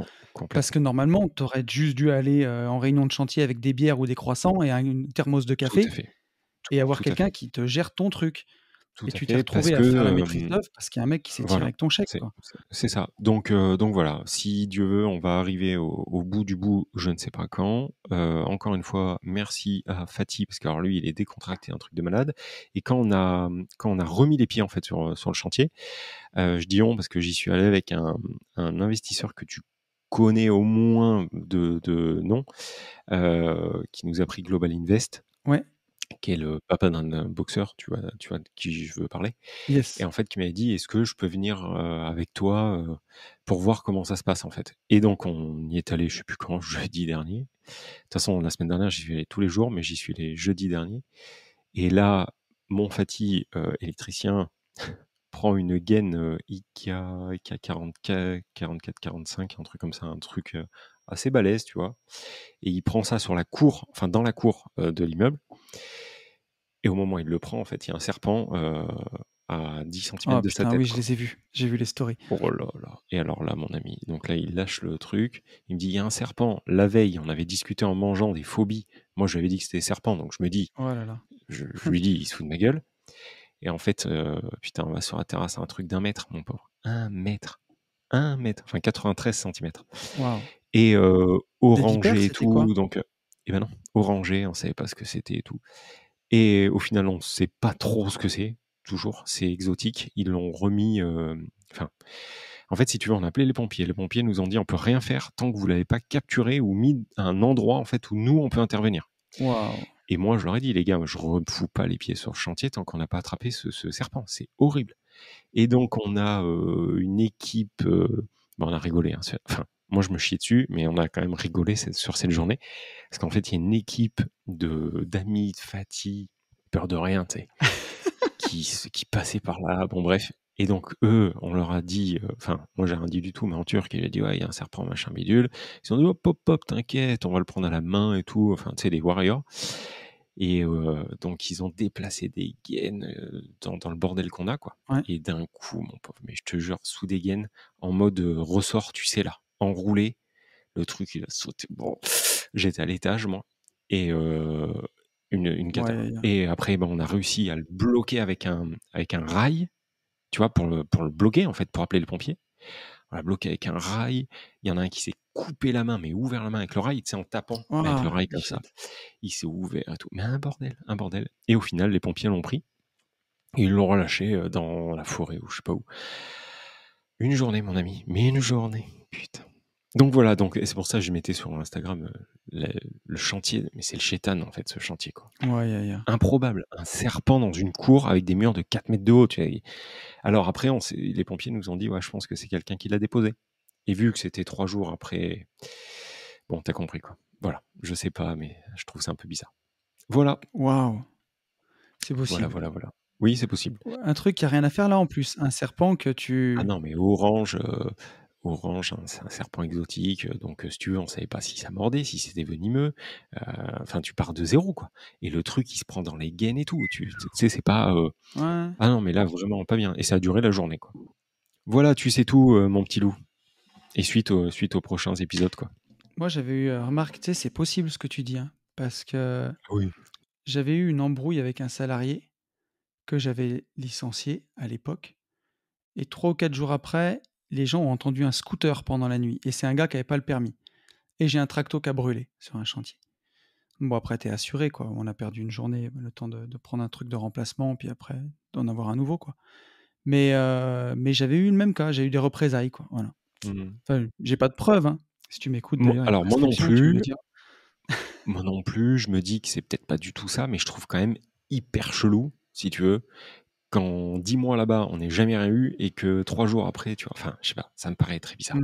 Parce que normalement, tu aurais juste dû aller en réunion de chantier avec des bières ou des croissants et une thermos de café. Tout à fait. Et avoir quelqu'un qui te gère ton truc. Et tu t'es retrouvé à faire la maîtrise d'œuvre parce qu'il y a un mec qui s'est tiré avec ton chèque. C'est ça. Donc voilà, si Dieu veut, on va arriver au bout du bout, je ne sais pas quand. Encore une fois, merci à Fatih, parce que alors, lui, il est décontracté, un truc de malade. Et quand on a remis les pieds en fait sur le chantier, je dis on parce que j'y suis allé avec un investisseur que tu connais au moins de nom, qui nous a pris Global Invest. Ouais. Qui est le papa d'un boxeur, tu vois de qui je veux parler. Yes. Et en fait, qui m'avait dit, est-ce que je peux venir avec toi pour voir comment ça se passe, en fait. Et donc, on y est allé, je sais plus quand, jeudi dernier. De toute façon, la semaine dernière, j'y suis allé tous les jours, mais j'y suis allé jeudi dernier. Et là, mon Fatih, électricien, prend une gaine IKEA 44-45, un truc comme ça, un truc assez balèze, tu vois. Et il prend ça sur la cour, enfin dans la cour de l'immeuble. Et au moment où il le prend, en fait, il y a un serpent à 10 cm de sa tête. Oui, je les ai vus. J'ai vu les stories. Oh là là. Et alors là, mon ami, donc là, il lâche le truc. Il me dit, il y a un serpent. La veille, on avait discuté en mangeant des phobies. Moi, je lui avais dit que c'était serpent. Donc, je me dis, oh là là. Je lui dis, il se fout de ma gueule. Et en fait, putain, on va sur la terrasse, un truc d'1 mètre, mon pauvre. 1 mètre. 1 mètre. Enfin, 93 cm. Wow. Et orangé vipères, et tout. Donc, et ben non, orangé, on savait pas ce que c'était et tout. Et au final, on ne sait pas trop ce que c'est, toujours. C'est exotique. Ils l'ont remis. En fait, si tu veux, on a appelé les pompiers. Les pompiers nous ont dit on peut rien faire tant que vous l'avez pas capturé ou mis à un endroit en fait où nous on peut intervenir. Wow. Et moi, je leur ai dit, les gars, je ne refous pas les pieds sur le chantier tant qu'on n'a pas attrapé ce serpent. C'est horrible. Et donc, on a une équipe. On a rigolé. Hein, enfin, moi, je me chiais dessus, mais on a quand même rigolé sur cette journée. Parce qu'en fait, il y a une équipe d'amis, de Fatih, peur de rien, tu sais, qui passaient par là. Bon, bref. Et donc, eux, on leur a dit, moi, j'ai rien dit du tout, mais en turc, il a dit, ouais, il y a un serpent, machin, bidule. Ils ont dit, hop, hop, hop, t'inquiète, on va le prendre à la main et tout. Enfin, tu sais, des warriors. Et donc, ils ont déplacé des gaines dans le bordel qu'on a, quoi. Ouais. Et d'un coup, mon pauvre, mais je te jure, sous des gaines, en mode ressort, tu sais, là, enroulé, le truc, il a sauté. Bon, j'étais à l'étage, moi. et une cata. Ouais, Et après, on a réussi à le bloquer avec un rail, tu vois, pour le bloquer, en fait, pour appeler les pompiers. On l'a bloqué avec un rail. Il y en a un qui s'est coupé la main, mais ouvert la main avec le rail, tu sais, en tapant avec le rail comme ça. Il s'est ouvert et tout. Mais un bordel. Et au final, les pompiers l'ont pris. Et ils l'ont relâché dans la forêt ou je sais pas où. Une journée, mon ami. Mais une journée. Putain. Donc voilà, et c'est pour ça que je mettais sur Instagram le chantier. Mais c'est le chétan, en fait, ce chantier, quoi. Ouais. Improbable. Un serpent dans une cour avec des murs de 4 mètres de haut. Tu vois. Alors après, les pompiers nous ont dit, ouais, je pense que c'est quelqu'un qui l'a déposé. Et vu que c'était 3 jours après, bon, t'as compris, quoi. Voilà, je sais pas, mais je trouve ça un peu bizarre. Voilà. Waouh. C'est possible. Voilà. Oui, c'est possible. Un truc qui a rien à faire là en plus. Un serpent que tu... Ah non, mais orange, c'est un serpent exotique. Donc, si tu veux, on savait pas si ça mordait, si c'était venimeux. Enfin, tu pars de zéro, quoi. Et le truc, il se prend dans les gaines et tout. Tu sais, c'est pas... Ouais. Ah non, mais là, vraiment pas bien. Et ça a duré la journée, quoi. Voilà, tu sais tout, mon petit loup. Et suite aux prochains épisodes, quoi. Moi, j'avais eu... remarque, tu sais, c'est possible ce que tu dis. Hein, parce que Oui. j'avais eu une embrouille avec un salarié que j'avais licencié à l'époque. Et 3 ou 4 jours après, les gens ont entendu un scooter pendant la nuit. Et c'est un gars qui n'avait pas le permis. Et j'ai un tracto qui a brûlé sur un chantier. Bon, après, t'es assuré, quoi. On a perdu une journée, le temps de prendre un truc de remplacement, puis après, d'en avoir un nouveau, quoi. Mais j'avais eu le même cas, j'ai eu des représailles, quoi. Voilà. Enfin, j'ai pas de preuves, hein. Si tu m'écoutes, d'ailleurs, Alors, moi non tu me le plus. diras. Moi non plus, je me dis que c'est peut-être pas du tout ça, mais je trouve quand même hyper chelou, si tu veux, quand 10 mois là-bas, on n'est jamais rien eu et que 3 jours après, tu vois, enfin, je sais pas, ça me paraît très bizarre.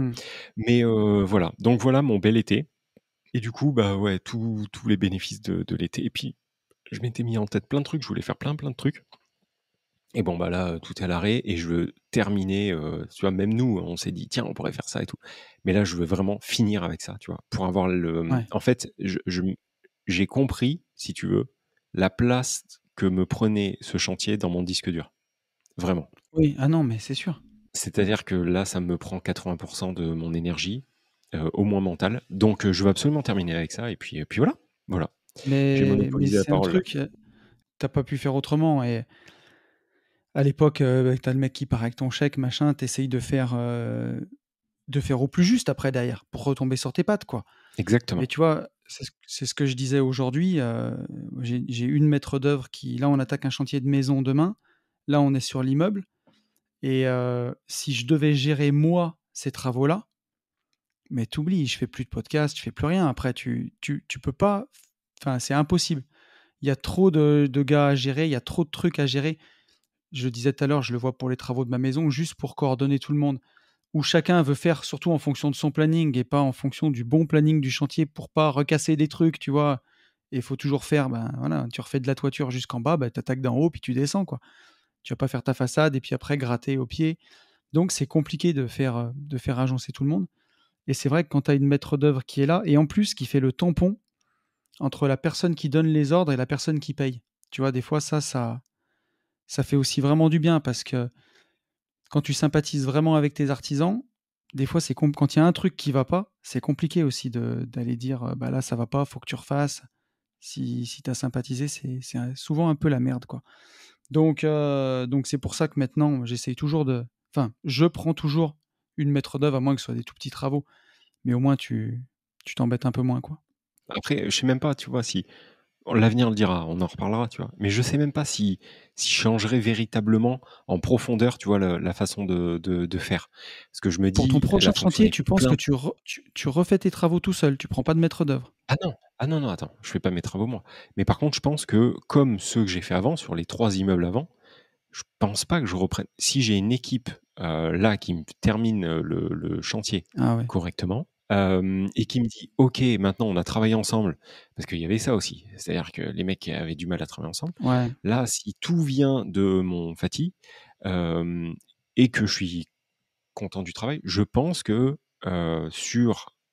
Mais voilà, donc voilà mon bel été. Et du coup, bah ouais, tous les bénéfices de l'été. Et puis, je m'étais mis en tête plein de trucs, je voulais faire plein de trucs. Et bon, bah là, tout est à l'arrêt et je veux terminer, tu vois, même nous, on s'est dit, tiens, on pourrait faire ça et tout. Mais là, je veux vraiment finir avec ça, tu vois, pour avoir Ouais. En fait, j'ai compris, si tu veux, la place que me prenait ce chantier dans mon disque dur. Vraiment. Oui, ah non, mais c'est sûr. C'est-à-dire que là, ça me prend 80% de mon énergie, au moins mentale. Donc, je veux absolument terminer avec ça et puis voilà. Voilà. J'ai Mais monopolisé la c'est un parole là. truc, t'as pas pu faire autrement. Et à l'époque, t'as le mec qui part avec ton chèque, machin, t'essayes de faire au plus juste après, derrière, pour retomber sur tes pattes, quoi. Exactement. Mais tu vois, c'est ce que je disais aujourd'hui. J'ai une maître d'œuvre qui... Là, on attaque un chantier de maison demain. Là, on est sur l'immeuble. Et si je devais gérer, moi, ces travaux-là, mais t'oublies, je fais plus de podcast, je fais plus rien. Après, tu peux pas... Enfin, c'est impossible. Il y a trop de gars à gérer, il y a trop de trucs à gérer. Je le disais tout à l'heure, je le vois pour les travaux de ma maison, juste pour coordonner tout le monde, où chacun veut faire surtout en fonction de son planning et pas en fonction du bon planning du chantier pour pas recasser des trucs, tu vois. Et il faut toujours faire, voilà, tu refais de la toiture jusqu'en bas, tu attaques d'en haut puis tu descends, quoi. Tu vas pas faire ta façade et puis après gratter au pied. Donc c'est compliqué de faire agencer tout le monde. Et c'est vrai que quand tu as une maître d'œuvre qui est là et en plus qui fait le tampon entre la personne qui donne les ordres et la personne qui paye. Tu vois, des fois ça fait aussi vraiment du bien parce que quand tu sympathises vraiment avec tes artisans, des fois, quand il y a un truc qui va pas, c'est compliqué aussi d'aller dire bah là, ça va pas, faut que tu refasses. Si tu as sympathisé, c'est souvent un peu la merde, quoi. Donc c'est pour ça que maintenant, j'essaye toujours de. Enfin, je prends toujours une maître d'œuvre, à moins que ce soit des tout petits travaux. Mais au moins, tu t'embêtes un peu moins, quoi. Après, je sais même pas, tu vois, si. L'avenir le dira, on en reparlera, tu vois. Mais je sais même pas si changerait véritablement en profondeur, tu vois, la façon de faire. Parce que je me Pour ton dis, prochain la fonction chantier, est tu penses plein. que tu refais tes travaux tout seul, tu prends pas de maître d'œuvre? Ah non, attends, je fais pas mes travaux moi. Mais par contre, je pense que comme ceux que j'ai fait avant, sur les 3 immeubles avant, je pense pas que je reprenne. Si j'ai une équipe là qui me termine le chantier Ah ouais. correctement et qui me dit ok, maintenant on a travaillé ensemble, parce qu'il y avait ça aussi, c'est-à-dire que les mecs avaient du mal à travailler ensemble. Ouais. Là, si tout vient de mon Fati et que je suis content du travail, je pense que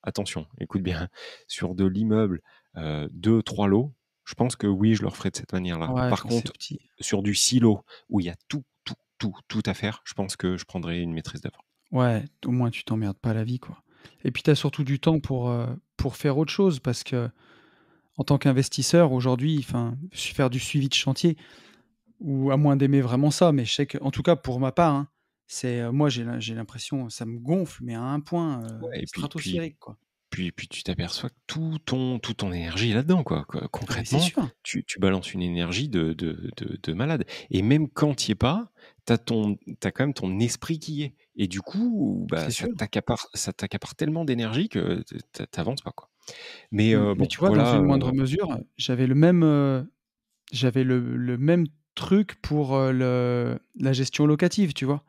attention, écoute bien, sur de l'immeuble 2-3 lots, je pense que oui, je le referai de cette manière-là. Ouais, Par quand c'est contre, petit. sur du silo où il y a tout à faire, je pense que je prendrai une maîtrise d'œuvre. Ouais, au moins tu t'emmerdes pas la vie, quoi. Et puis tu as surtout du temps pour faire autre chose parce que en tant qu'investisseur, aujourd'hui, faire du suivi de chantier, ou à moins d'aimer vraiment ça, mais je sais qu'en tout cas, pour ma part, hein, moi, j'ai l'impression, ça me gonfle, mais à un point Ouais, et stratosphérique, quoi. puis tu t'aperçois que toute ton énergie est là-dedans, quoi. Ah, mais c'est Concrètement, sûr. tu balances une énergie de malade. Et même quand tu y es pas, t'as quand même ton esprit qui y est. Et du coup, bah, C'est sûr. ça t'accapare tellement d'énergie que t'avances pas, quoi. Mais Mais bon, tu vois, dans voilà. une moindre mesure, j'avais le même truc pour la gestion locative, tu vois.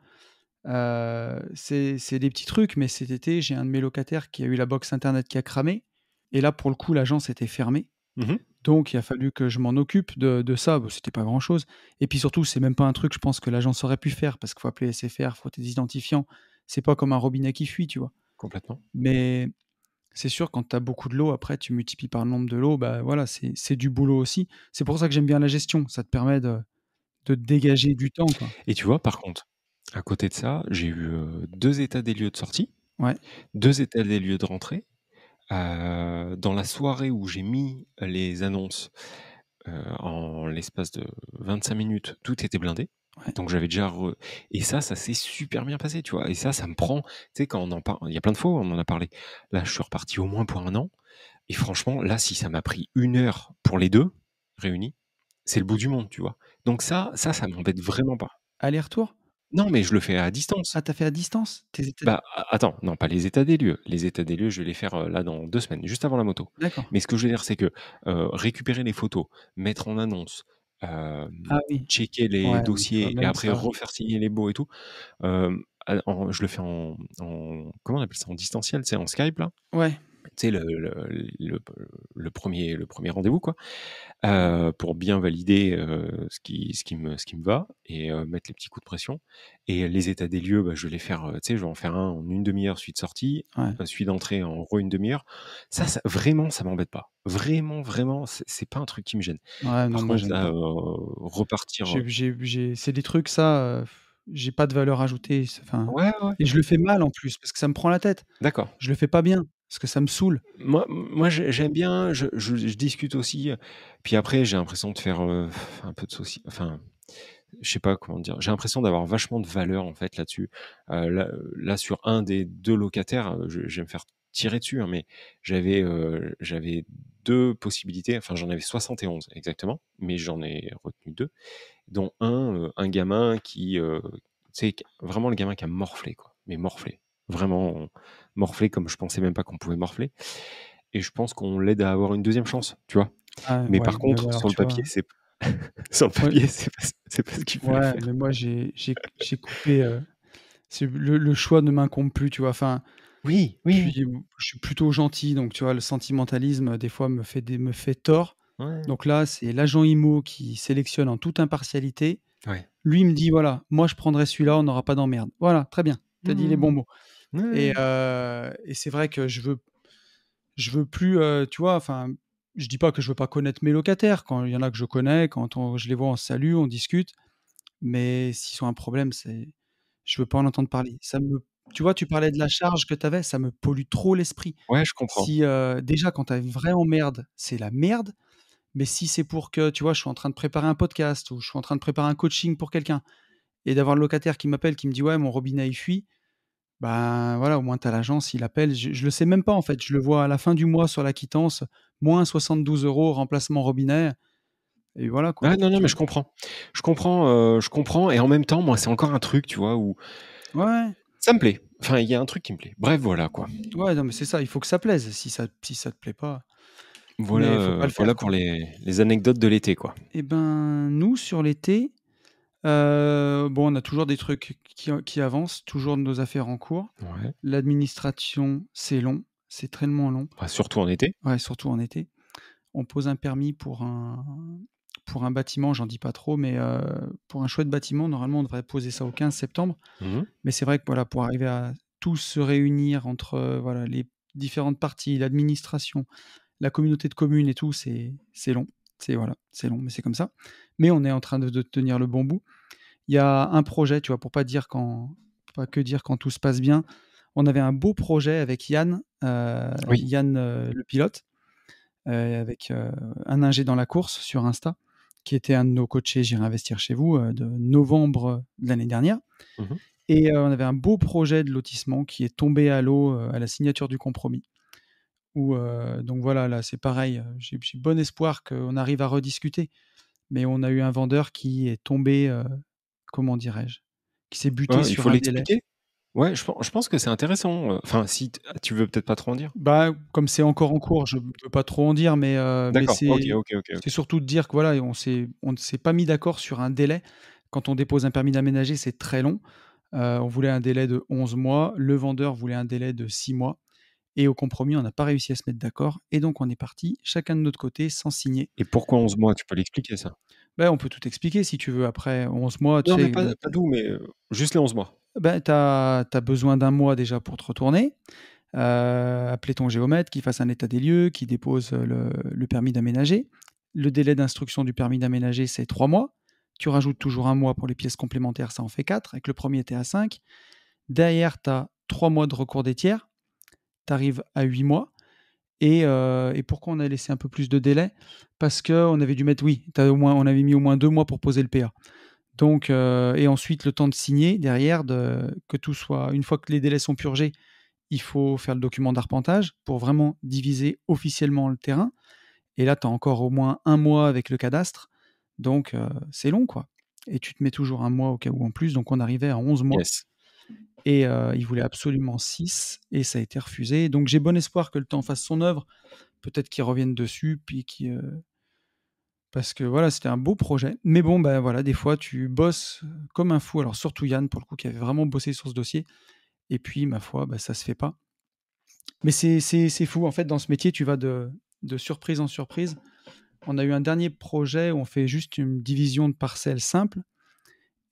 C'est des petits trucs, mais cet été, j'ai un de mes locataires qui a eu la box internet qui a cramé. Et là, pour le coup, l'agence était fermée. Mmh. Donc, il a fallu que je m'en occupe de ça. Bon, c'était pas grand-chose. Et puis surtout, c'est même pas un truc, je pense, que l'agence aurait pu faire parce qu'il faut appeler SFR, il faut des identifiants. C'est pas comme un robinet qui fuit, tu vois. Complètement. Mais c'est sûr, quand tu as beaucoup de lots, après, tu multiplies par le nombre de lots, bah voilà, c'est du boulot aussi. C'est pour ça que j'aime bien la gestion. Ça te permet de te dégager du temps, quoi. Et tu vois, par contre, à côté de ça, j'ai eu 2 états des lieux de sortie, Ouais, 2 états des lieux de rentrée. Dans la soirée où j'ai mis les annonces, en l'espace de 25 minutes, tout était blindé. ouais. Donc j'avais déjà et ça s'est super bien passé, tu vois? Et ça me prend, tu sais, quand on en parle, il y a plein de fois où on en a parlé. Là, je suis reparti au moins pour 1 an et franchement, là, si ça m'a pris 1 heure pour les 2 réunis, c'est le bout du monde, tu vois? Donc ça m'embête vraiment pas. Aller-retour? Non, mais je le fais à distance. Ah, tu as fait à distance? Tes états Bah, attends, non, pas les états des lieux. Les états des lieux, je vais les faire, là, dans 2 semaines, juste avant la moto. D'accord. Mais ce que je veux dire, c'est que, récupérer les photos, mettre en annonce, Ah oui. checker les Ouais, mais tu vois, dossiers et même après ça. refaire signer les baux et tout, je le fais comment on appelle ça? En distanciel, c'est en Skype, là? Ouais. Tu sais, le 1er rendez-vous, quoi. Pour bien valider, ce qui me va et mettre les petits coups de pression. Et les états des lieux, bah, je vais les faire, tu sais, je vais en faire un en 1/2 heure, celui de sortie, Ouais. celui d'entrée en 1/2 heure. Ça vraiment, ça m'embête pas. Vraiment, vraiment, c'est pas un truc qui me gêne. Ouais, non, Par moi, contre, j'aime là, pas. repartir, C'est des trucs, ça, j'ai pas de valeur ajoutée, ouais, ouais, et je le fais mal, en plus, parce que ça me prend la tête. d'accord. Je le fais pas bien, parce que ça me saoule. Moi, j'aime bien, je discute aussi, puis après j'ai l'impression de faire, un peu de enfin, je sais pas comment dire. J'ai l'impression d'avoir vachement de valeur, en fait, là-dessus. Là, sur un des 2 locataires, je vais me faire tirer dessus, hein, mais j'avais 2 possibilités, enfin, j'en avais 71 exactement, mais j'en ai retenu 2, dont un gamin qui, tu sais, vraiment le gamin qui a morflé, quoi, mais morflé. Vraiment morflé comme je pensais même pas qu'on pouvait morfler. Et je pense qu'on l'aide à avoir une 2e chance, tu vois? Ah Mais ouais, par mais contre, alors, sur le tu vois? papier, sur le Moi papier, c'est pas ce qu'il fallait Ouais, faire. mais moi, j'ai coupé, le choix ne m'incombe plus, tu vois? Oui, oui, oui. Puis, je suis plutôt gentil, donc tu vois, le sentimentalisme, des fois, me fait tort. Ouais, Donc là, c'est l'agent IMO qui sélectionne en toute impartialité. ouais. Lui, il me dit: «Voilà, moi, je prendrai celui-là, on n'aura pas d'emmerde». Voilà, très bien, tu as dit les bons Mmh. mots. Ouais, Et c'est vrai que je veux plus, tu vois, je dis pas que je veux pas connaître mes locataires. Quand il y en a que je connais, je les vois, on se salue, on discute, mais s'ils ont un problème, je veux pas en entendre parler. Tu vois, tu parlais de la charge que tu avais, ça me pollue trop l'esprit. ouais, je comprends. Si, déjà, quand tu as une vraie emmerde, c'est la merde, mais si c'est pour que, tu vois, je suis en train de préparer un podcast ou je suis en train de préparer un coaching pour quelqu'un et d'avoir le locataire qui m'appelle, qui me dit: «Ouais, mon robinet, il fuit», ben, voilà, au moins tu as l'agence, il appelle. Je le sais même pas, en fait, je le vois à la fin du mois sur la quittance, moins 72 € remplacement robinet, et voilà, quoi, Ouais, non, non, tu mais vois? je comprends. Je comprends et en même temps, moi, c'est encore un truc, tu vois, où Ouais, ça me plaît. Enfin, il y a un truc qui me plaît. Bref, voilà, quoi. ouais, non, mais c'est ça, il faut que ça plaise. Si ça te plaît pas, Voilà, mais il faut pas le voilà faire, pour quoi. les anecdotes de l'été, quoi. Et ben, nous, sur l'été, bon, on a toujours des trucs qui avancent, toujours de nos affaires en cours. Ouais. L'administration, c'est long, c'est tellement long. Bah, surtout en été. Ouais, surtout en été. On pose un permis pour un bâtiment, j'en dis pas trop, mais pour un chouette bâtiment, normalement, on devrait poser ça au 15 septembre. Mmh. Mais c'est vrai que, voilà, pour arriver à tous se réunir entre, voilà, les différentes parties, l'administration, la communauté de communes et tout, c'est long. Voilà, c'est long, mais c'est comme ça. Mais on est en train de tenir le bon bout. Il y a un projet, tu vois, pour pas que dire quand tout se passe bien. On avait un beau projet avec Yann, Oui. le pilote, avec un ingé dans la course sur Insta, qui était un de nos coachés J'irai investir chez vous de novembre de l'année dernière. Et on avait un beau projet de lotissement qui est tombé à l'eau à la signature du compromis. Donc voilà, là c'est pareil, j'ai bon espoir qu'on arrive à rediscuter. Mais on a eu un vendeur qui est tombé, comment dirais-je, qui s'est buté Il sur faut un délai. l'expliquer. Ouais, je pense que c'est intéressant. Enfin, si tu veux peut-être pas trop en dire. Bah, comme c'est encore en cours, je ne peux pas trop en dire, mais D'accord, ok. c'est surtout de dire que voilà, on ne s'est pas mis d'accord sur un délai. Quand on dépose un permis d'aménager, c'est très long. On voulait un délai de 11 mois, le vendeur voulait un délai de 6 mois et au compromis, on n'a pas réussi à se mettre d'accord et donc on est partis chacun de notre côté sans signer. Et pourquoi 11 mois? Tu peux l'expliquer ça? On peut tout expliquer si tu veux. Après 11 mois, tu Non, mais sais, pas d'où, mais juste les 11 mois. tu as besoin d'un mois déjà pour te retourner, appeler ton géomètre, qui fasse un état des lieux, qui dépose le permis d'aménager. Le délai d'instruction du permis d'aménager, c'est 3 mois. Tu rajoutes toujours un mois pour les pièces complémentaires, ça en fait 4. Avec le premier, tu es à 5. Derrière, tu as 3 mois de recours des tiers. Tu arrives à 8 mois. Et pourquoi on a laissé un peu plus de délai? Parce qu'on avait dû mettre, on avait mis au moins 2 mois pour poser le PA. Donc, et ensuite, le temps de signer derrière, que tout soit, une fois que les délais sont purgés, il faut faire le document d'arpentage pour vraiment diviser officiellement le terrain. Et là, tu as encore au moins 1 mois avec le cadastre. Donc, c'est long, quoi. Et tu te mets toujours 1 mois au cas où en plus. Donc, on arrivait à 11 mois. Yes. Et il voulait absolument 6 et ça a été refusé. Donc, j'ai bon espoir que le temps fasse son œuvre. Peut-être qu'ils reviennent dessus, puis parce que voilà, c'était un beau projet. Mais bon, voilà, des fois, tu bosses comme un fou. Alors, surtout Yann, pour le coup, qui avait vraiment bossé sur ce dossier. Et puis, ma foi, ça se fait pas. Mais c'est fou. En fait, dans ce métier, tu vas de surprise en surprise. On a eu un dernier projet où on fait juste une division de parcelles simple.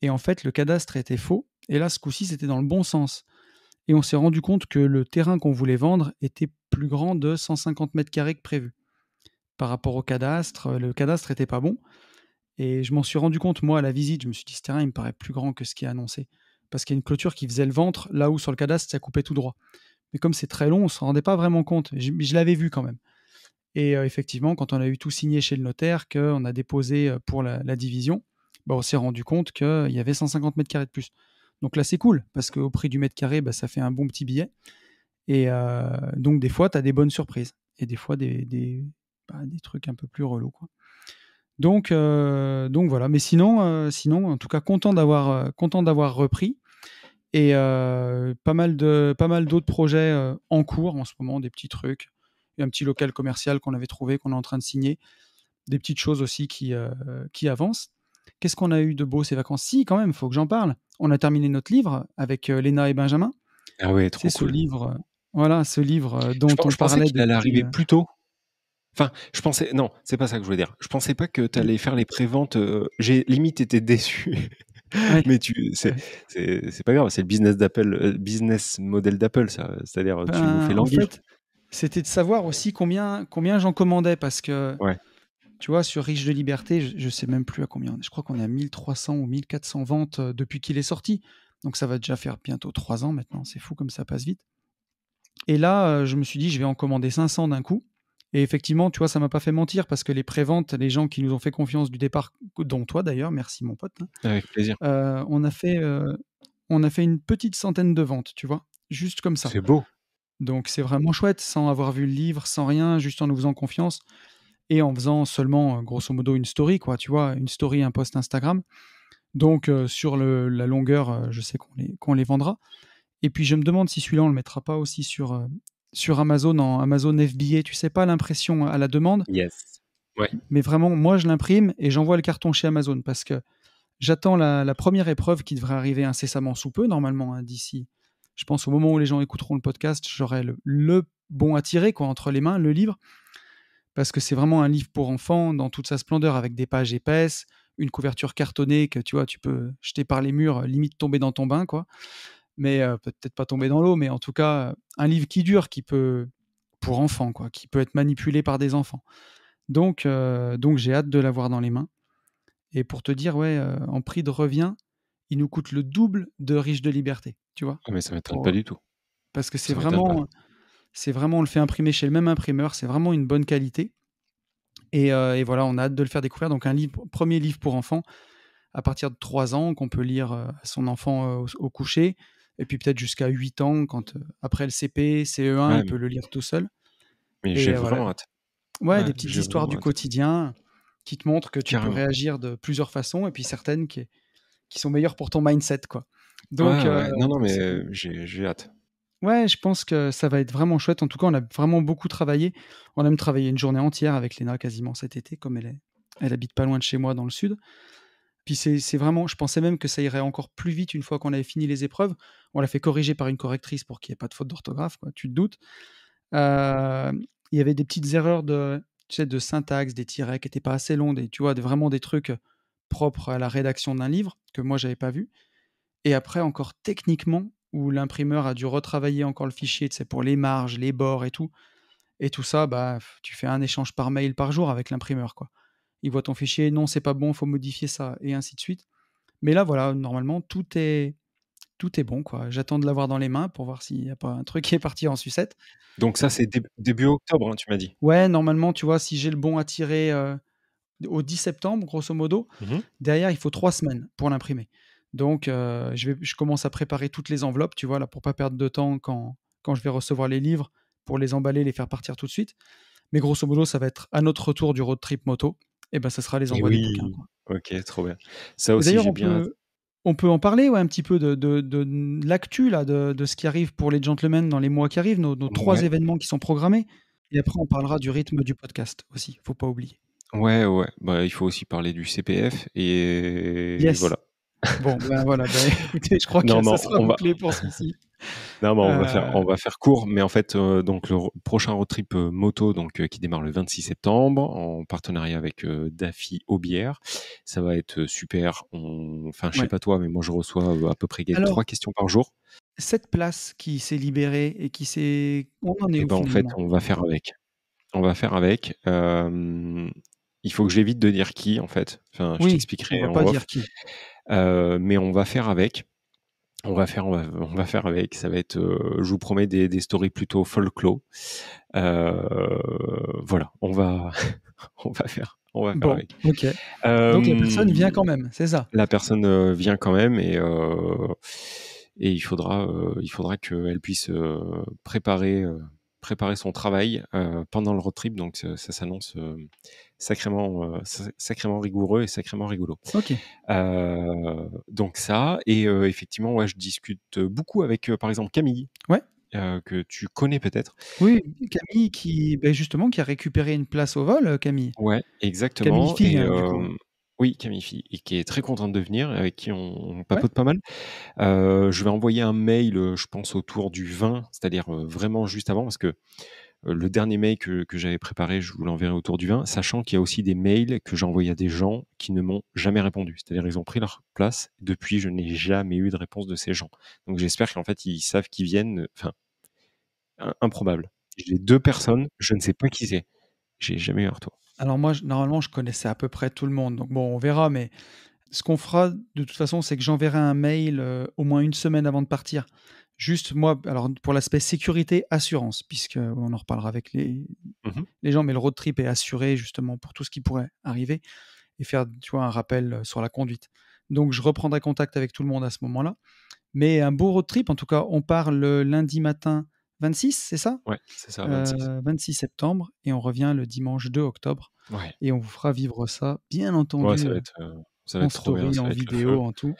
Et en fait, le cadastre était faux. Et là, ce coup-ci, c'était dans le bon sens. Et on s'est rendu compte que le terrain qu'on voulait vendre était plus grand de 150 mètres carrés que prévu. Par rapport au cadastre, le cadastre n'était pas bon. Et je m'en suis rendu compte, moi, à la visite, je me suis dit, ce terrain, il me paraît plus grand que ce qui est annoncé. Parce qu'il y a une clôture qui faisait le ventre, là où sur le cadastre, ça coupait tout droit. Mais comme c'est très long, on ne s'en rendait pas vraiment compte. Je l'avais vu quand même. Et effectivement, quand on a eu tout signé chez le notaire, qu'on a déposé pour la division, on s'est rendu compte qu'il y avait 150 mètres carrés de plus. Donc là, c'est cool, parce qu'au prix du mètre carré, ça fait un bon petit billet. Et donc, des fois, tu as des bonnes surprises. Et des fois, des trucs un peu plus relous, quoi. Donc voilà. Mais sinon, en tout cas, content d'avoir repris. Et pas mal d'autres projets en cours en ce moment, des petits trucs. Il y a un petit local commercial qu'on avait trouvé, qu'on est en train de signer. Des petites choses aussi qui avancent. Qu'est-ce qu'on a eu de beau ces vacances? Si, quand même, il faut que j'en parle. On a terminé notre livre avec Léna et Benjamin. Ah ouais, trop cool. Ce livre, ce livre dont on je parlait. Pensais qu'il allait arriver plus tôt. Enfin, je pensais... Non, c'est pas ça que je voulais dire. Je pensais pas que tu allais faire les préventes. J'ai limite été déçu. Ouais. Mais c'est pas grave, c'est le business model d'Apple, ça. C'est-à-dire, tu nous fais languir. En fait, c'était de savoir aussi combien j'en commandais, parce que, tu vois, sur Riche de Liberté, je sais même plus à combien. Je crois qu'on est à 1300 ou 1400 ventes depuis qu'il est sorti. Donc ça va déjà faire bientôt 3 ans maintenant. C'est fou comme ça passe vite. Et là, je me suis dit, je vais en commander 500 d'un coup. Et effectivement, tu vois, ça m'a pas fait mentir, parce que les préventes, les gens qui nous ont fait confiance du départ, dont toi d'ailleurs, merci mon pote. Avec plaisir. On a fait une petite centaine de ventes, tu vois, juste comme ça. C'est beau. Donc c'est vraiment chouette, sans avoir vu le livre, sans rien, juste en nous faisant confiance et en faisant seulement, grosso modo, une story, quoi, tu vois, une story, un post Instagram. Donc sur la longueur, je sais qu'on les vendra. Et puis je me demande si celui-là, on le mettra pas aussi sur Amazon, en Amazon FBA, tu sais, pas l'impression à la demande. Yes. Ouais. Mais vraiment, moi, je l'imprime et j'envoie le carton chez Amazon, parce que j'attends la première épreuve qui devrait arriver incessamment sous peu, normalement, d'ici. Je pense au moment où les gens écouteront le podcast, j'aurai le bon à tirer, quoi, entre les mains, le livre. Parce que c'est vraiment un livre pour enfants dans toute sa splendeur, avec des pages épaisses, une couverture cartonnée que tu vois, tu peux jeter par les murs, limite tomber dans ton bain, quoi. Mais peut-être pas tomber dans l'eau, mais en tout cas, un livre qui dure, pour enfants, quoi, qui peut être manipulé par des enfants. Donc j'ai hâte de l'avoir dans les mains. Et pour te dire, en prix de revient, il nous coûte le double de Riche de Liberté, tu vois. Mais ça m'étonne pas du tout. Parce que c'est vraiment, on le fait imprimer chez le même imprimeur, c'est vraiment une bonne qualité. Et voilà, on a hâte de le faire découvrir. Donc, premier livre pour enfants à partir de 3 ans qu'on peut lire à son enfant au coucher. Et puis peut-être jusqu'à 8 ans, après le CP, CE1, Ouais, il peut le lire tout seul. mais Et j'ai voilà. vraiment hâte. Ouais, Ouais, des petites j'ai histoires vraiment du hâte. quotidien qui te montrent que tu peux Carrément. réagir de plusieurs façons et puis certaines qui sont meilleures pour ton mindset, quoi. Donc, Ouais. Non, c'est mais j'ai hâte. ouais, je pense que ça va être vraiment chouette. En tout cas, on a vraiment beaucoup travaillé. On a même travaillé une journée entière avec Léna quasiment cet été, comme elle habite pas loin de chez moi dans le sud. Puis c'est vraiment, je pensais même que ça irait encore plus vite une fois qu'on avait fini les épreuves. On l'a fait corriger par une correctrice pour qu'il n'y ait pas de faute d'orthographe, quoi, tu te doutes. Il y avait des petites erreurs tu sais, de syntaxe, des tirets qui n'étaient pas assez longs, tu vois, vraiment des trucs propres à la rédaction d'un livre que moi, j'avais pas vu. Et après, encore techniquement, où l'imprimeur a dû retravailler encore le fichier, tu sais, pour les marges, les bords et tout. Et tout ça, bah, tu fais un échange par mail par jour avec l'imprimeur, quoi. Il voit ton fichier, non, c'est pas bon, il faut modifier ça, et ainsi de suite. Mais là, voilà, normalement, tout est bon, quoi. J'attends de l'avoir dans les mains pour voir s'il n'y a pas un truc qui est parti en sucette. Donc ça, c'est début octobre, hein, tu m'as dit. Ouais, normalement, tu vois, si j'ai le bon à tirer au 10 septembre, grosso modo, derrière, il faut 3 semaines pour l'imprimer. Donc, je commence à préparer toutes les enveloppes, tu vois, là, pour pas perdre de temps quand je vais recevoir les livres, pour les emballer, les faire partir tout de suite. Mais grosso modo, ça va être à notre retour du road trip moto, et ben, ça sera les Et envois des bouquins, oui, quoi. ok, trop bien. Ça Et aussi, d'ailleurs, j'ai bien hâte. on peut en parler, ouais, un petit peu de l'actu, là, de ce qui arrive pour les gentlemen dans les mois qui arrivent, nos 3 Ouais, événements qui sont programmés. Et après, on parlera du rythme du podcast aussi, faut pas oublier. ouais. Bah, il faut aussi parler du CPF et Yes. voilà. Bon, ben voilà, écoutez, je crois que Non, ça sera bouclé pour celui-ci. non, mais Euh, on va faire court, mais en fait, donc le prochain road trip moto, donc qui démarre le 26 septembre, en partenariat avec Daffy Aubière, ça va être super. Enfin, je sais ouais. pas toi, mais moi je reçois à peu près 3 Alors, questions par jour. cette place qui s'est libérée et on en est Et où ben en fait, finalement? on va faire avec. On va faire avec. Il faut que j'évite de dire qui, en fait. Enfin, je Oui, on t'expliquerai va en pas off. dire qui. Mais on va faire avec. On va faire avec. Ça va être, je vous promets, des stories plutôt folklore. Voilà, on va faire Bon, avec. ok. Donc la personne vient quand même, c'est ça? La personne vient quand même et il faudra qu'elle puisse préparer son travail pendant le road trip. Donc ça s'annonce sacrément rigoureux et sacrément rigolo. Ok. Donc ça, et effectivement, ouais, je discute beaucoup avec, par exemple, Camille, Ouais. que tu connais peut-être. Oui, Camille justement, qui a récupéré une place au vol, Camille. Ouais, Camille exactement. fille, Et hein, du coup. oui, Camille Fille, et qui est très contente de venir, avec qui on Ouais. papote pas mal. Je vais envoyer un mail, je pense autour du 20, c'est-à-dire vraiment juste avant, parce que le dernier mail que j'avais préparé, je vous l'enverrai autour du 20, sachant qu'il y a aussi des mails que j'ai envoyés à des gens qui ne m'ont jamais répondu. C'est-à-dire ils ont pris leur place. Depuis, je n'ai jamais eu de réponse de ces gens. Donc j'espère qu'en fait, ils savent qu'ils viennent. Enfin, improbable. J'ai 2 personnes, je ne sais pas qui c'est. J'ai jamais eu un retour. Alors moi, normalement, je connaissais à peu près tout le monde. Donc bon, on verra. Mais ce qu'on fera, de toute façon, c'est que j'enverrai un mail au moins une semaine avant de partir. Juste moi, alors pour l'aspect sécurité, assurance, puisque on en reparlera avec les gens, mais le road trip est assuré justement pour tout ce qui pourrait arriver et faire, tu vois, un rappel sur la conduite. Donc je reprendrai contact avec tout le monde à ce moment-là. Mais un beau road trip, en tout cas, on part le lundi matin 26, c'est ça? Ouais, c'est ça, 26. 26 septembre, et on revient le dimanche 2 octobre. Ouais. Et on vous fera vivre ça, bien Ouais, entendu, ça va être en trop bien, story, ça en va être le feu. vidéo, en tout.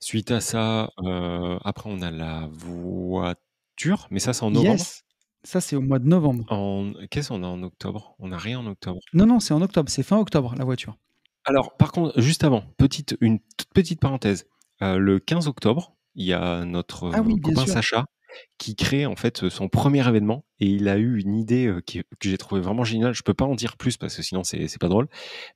Suite à ça, après on a la voiture, mais ça c'est en novembre. Yes! Ça, c'est au mois de novembre. Qu'est-ce qu'on a en octobre? On n'a rien en octobre. Non, c'est en octobre, c'est fin octobre, la voiture. Alors, par contre, juste avant, une toute petite parenthèse. Le 15 octobre, il y a notre Oui, bien copain sûr. Sacha qui crée en fait son premier événement, et il a eu une idée que j'ai trouvé vraiment géniale. Je peux pas en dire plus parce que sinon c'est pas drôle.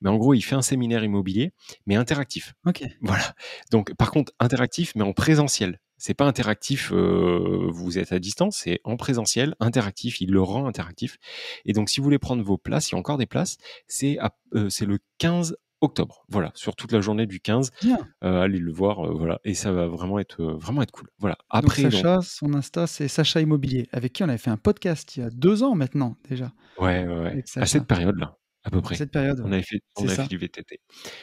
Mais en gros, il fait un séminaire immobilier, mais interactif. Ok. Voilà. Donc, par contre, interactif, mais en présentiel. C'est pas interactif, vous êtes à distance, c'est en présentiel, interactif, il le rend interactif. Et donc, si vous voulez prendre vos places, il y a encore des places, c'est le 15 octobre. Voilà, sur toute la journée du 15. Bien. Allez le voir, voilà. Et ça va vraiment être cool. Voilà. Donc Après, Sacha, son Insta, c'est Sacha Immobilier, avec qui on avait fait un podcast il y a 2 ans maintenant déjà. Ouais. Avec À Sacha. cette période-là. À peu près. Cette période, On avait fait du VTT.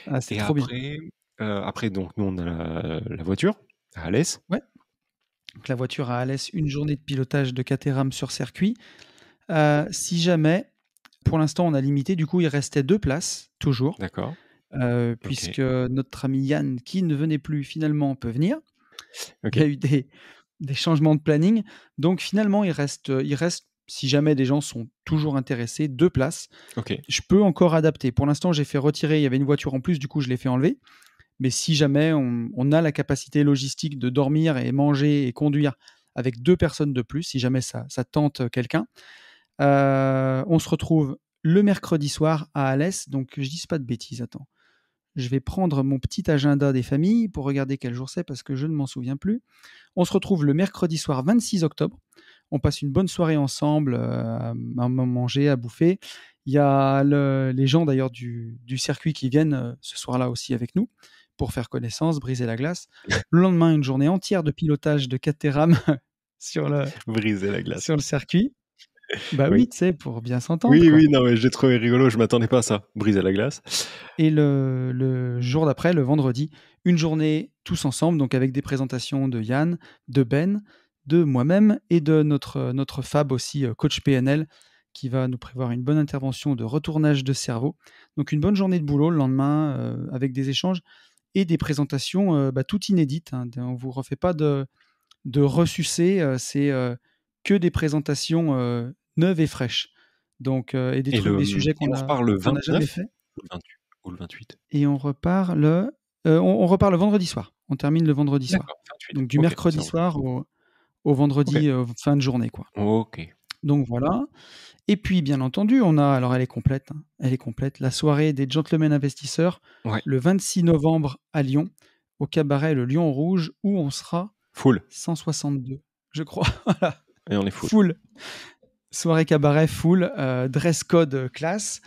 Ah, c'est Et trop bien. après, donc, nous, on a la voiture à Alès. Ouais. Donc la voiture à Alès, une journée de pilotage de Caterham sur circuit. Si jamais, pour l'instant, on a limité, du coup, il restait 2 places, toujours. D'accord. Puisque notre ami Yann, qui ne venait plus, finalement, peut venir. OK. Il y a eu des changements de planning. Donc finalement, il reste, si jamais des gens sont toujours intéressés, 2 places. OK. Je peux encore adapter. Pour l'instant, j'ai fait retirer, il y avait une voiture en plus, du coup, je l'ai fait enlever. Mais si jamais on a la capacité logistique de dormir et manger et conduire avec 2 personnes de plus, si jamais ça tente quelqu'un, on se retrouve le mercredi soir à Alès. Donc je dis pas de bêtises, attends. Je vais prendre mon petit agenda des familles pour regarder quel jour c'est parce que je ne m'en souviens plus. On se retrouve le mercredi soir 26 octobre. On passe une bonne soirée ensemble, à manger, à bouffer. Il y a les gens d'ailleurs du circuit qui viennent ce soir-là aussi avec nous pour faire connaissance, briser la glace. Le lendemain, une journée entière de pilotage de Caterham sur Briser la glace. sur le circuit. Bah Oui. oui, tu sais, pour bien s'entendre. Oui, quoi. oui, non, mais j'ai trouvé rigolo, je m'attendais pas à ça. Briser la glace. Et le jour d'après, le vendredi, une journée tous ensemble, donc avec des présentations de Yann, de Ben, de moi-même et de notre Fab aussi, coach PNL, qui va nous prévoir une bonne intervention de retournage de cerveau. Donc une bonne journée de boulot le lendemain, avec des échanges et des présentations toutes inédites. Hein. On ne vous refait pas de ressucés, c'est que des présentations neuves et fraîches. Donc, et des sujets Et qu'on on repart le n'a jamais 29 fait. ou le 28 ou le 28? Et on repart on repart le vendredi soir. On termine le vendredi soir. D'accord, 28. Donc du OK, mercredi ça roule. soir au vendredi, fin de journée, quoi. OK. Donc voilà. Et puis, bien entendu, alors elle est complète, hein, elle est complète, la soirée des gentlemen investisseurs, Ouais. le 26 novembre à Lyon, au cabaret Le Lion Rouge, où on sera Full. 162, je crois. Voilà. Et on est full. Full. Soirée cabaret full, dress code classe.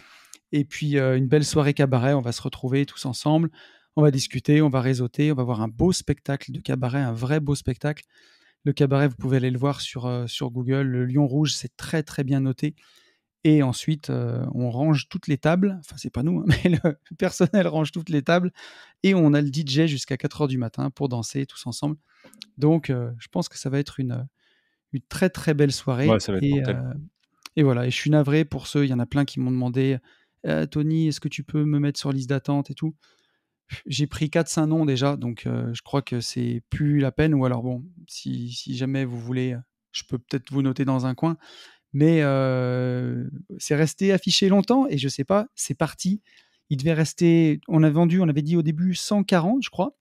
Et puis une belle soirée cabaret, on va se retrouver tous ensemble, on va discuter, on va réseauter, on va voir un beau spectacle de cabaret, un vrai beau spectacle. Le cabaret, vous pouvez aller le voir sur Google, le Lion Rouge, c'est très très bien noté. Et ensuite, on range toutes les tables, enfin c'est pas nous, hein, mais le personnel range toutes les tables, et on a le DJ jusqu'à 4h du matin pour danser tous ensemble. Donc je pense que ça va être une très très belle soirée. Ouais, ça va être mortel. Et voilà, et je suis navré pour ceux, il y en a plein qui m'ont demandé Tony, est-ce que tu peux me mettre sur liste d'attente et tout. J'ai pris 4-5 noms déjà, donc je crois que c'est plus la peine. Ou alors bon, si jamais vous voulez, je peux peut-être vous noter dans un coin. Mais c'est resté affiché longtemps et je sais pas, c'est parti. Il devait rester, on avait dit au début 140, je crois.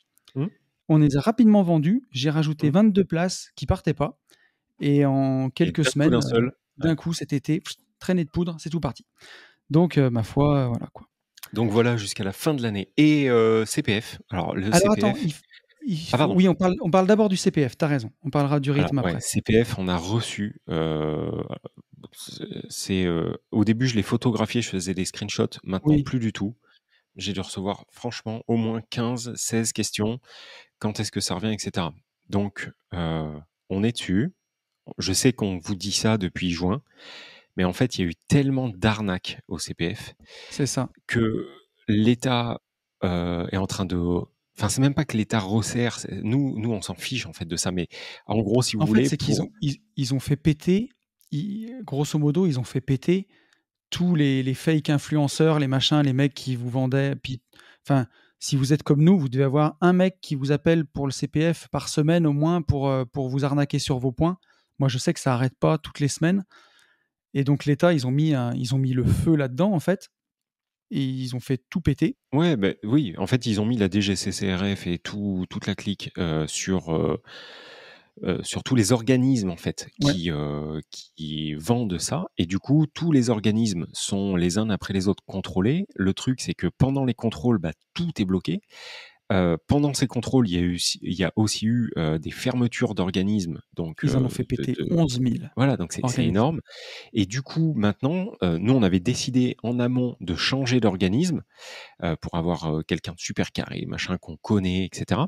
On les a rapidement vendus. J'ai rajouté 22 places qui partaient pas. Et en quelques semaines, d'un coup cet été, traînée de poudre, c'est tout parti. Donc ma foi, voilà quoi. Donc voilà, jusqu'à la fin de l'année. Et CPF. Alors le Alors CPF. attends, oui, on parle d'abord du CPF, tu as raison. On parlera du rythme après. CPF, on a reçu. Au début, je les photographiais, je faisais des screenshots. Maintenant, plus du tout. J'ai dû recevoir, franchement, au moins 15-16 questions. Quand est-ce que ça revient, etc. Donc, on est dessus. Je sais qu'on vous dit ça depuis juin. Mais en fait, il y a eu tellement d'arnaques au CPF. C'est ça. Que l'État est en train de... Enfin, c'est même pas que l'État resserre. Nous, on s'en fiche en fait de ça. Mais en gros, si vous voulez... En fait, c'est qu'ils ont fait péter... grosso modo, ils ont fait péter tous les fake influenceurs, les machins, les mecs qui vous vendaient. Puis, enfin, si vous êtes comme nous, vous devez avoir un mec qui vous appelle pour le CPF par semaine au moins pour vous arnaquer sur vos points. Moi, je sais que ça n'arrête pas toutes les semaines. Et donc l'État, ils ont mis le feu là-dedans, en fait, et ils ont fait tout péter. Ouais, oui, en fait, ils ont mis la DGCCRF et toute la clique sur tous les organismes, en fait, qui vendent ça. Et du coup, tous les organismes sont les uns après les autres contrôlés. Le truc, c'est que pendant les contrôles, tout est bloqué. Pendant ces contrôles, il y a aussi eu des fermetures d'organismes. Donc, ils en ont fait péter 11 000. Voilà, donc c'est énorme. Et du coup, maintenant, nous, on avait décidé en amont de changer d'organisme pour avoir quelqu'un de super carré, machin qu'on connaît, etc.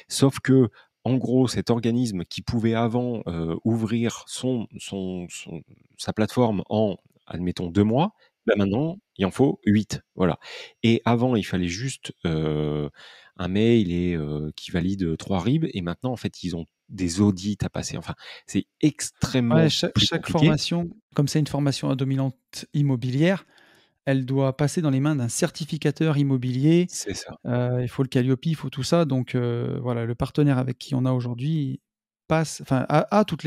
Sauf que, en gros, cet organisme qui pouvait avant ouvrir sa plateforme en, admettons, 2 mois, Maintenant, il en faut 8. Voilà. Et avant, il fallait juste un mail et qui valide 3 RIB. Et maintenant, en fait, ils ont des audits à passer. Enfin, c'est extrêmement plus chaque compliqué. formation, comme c'est une formation à dominante immobilière, elle doit passer dans les mains d'un certificateur immobilier. C'est ça. Il faut le Calliope, il faut tout ça. Donc voilà, le partenaire avec qui on a aujourd'hui a toutes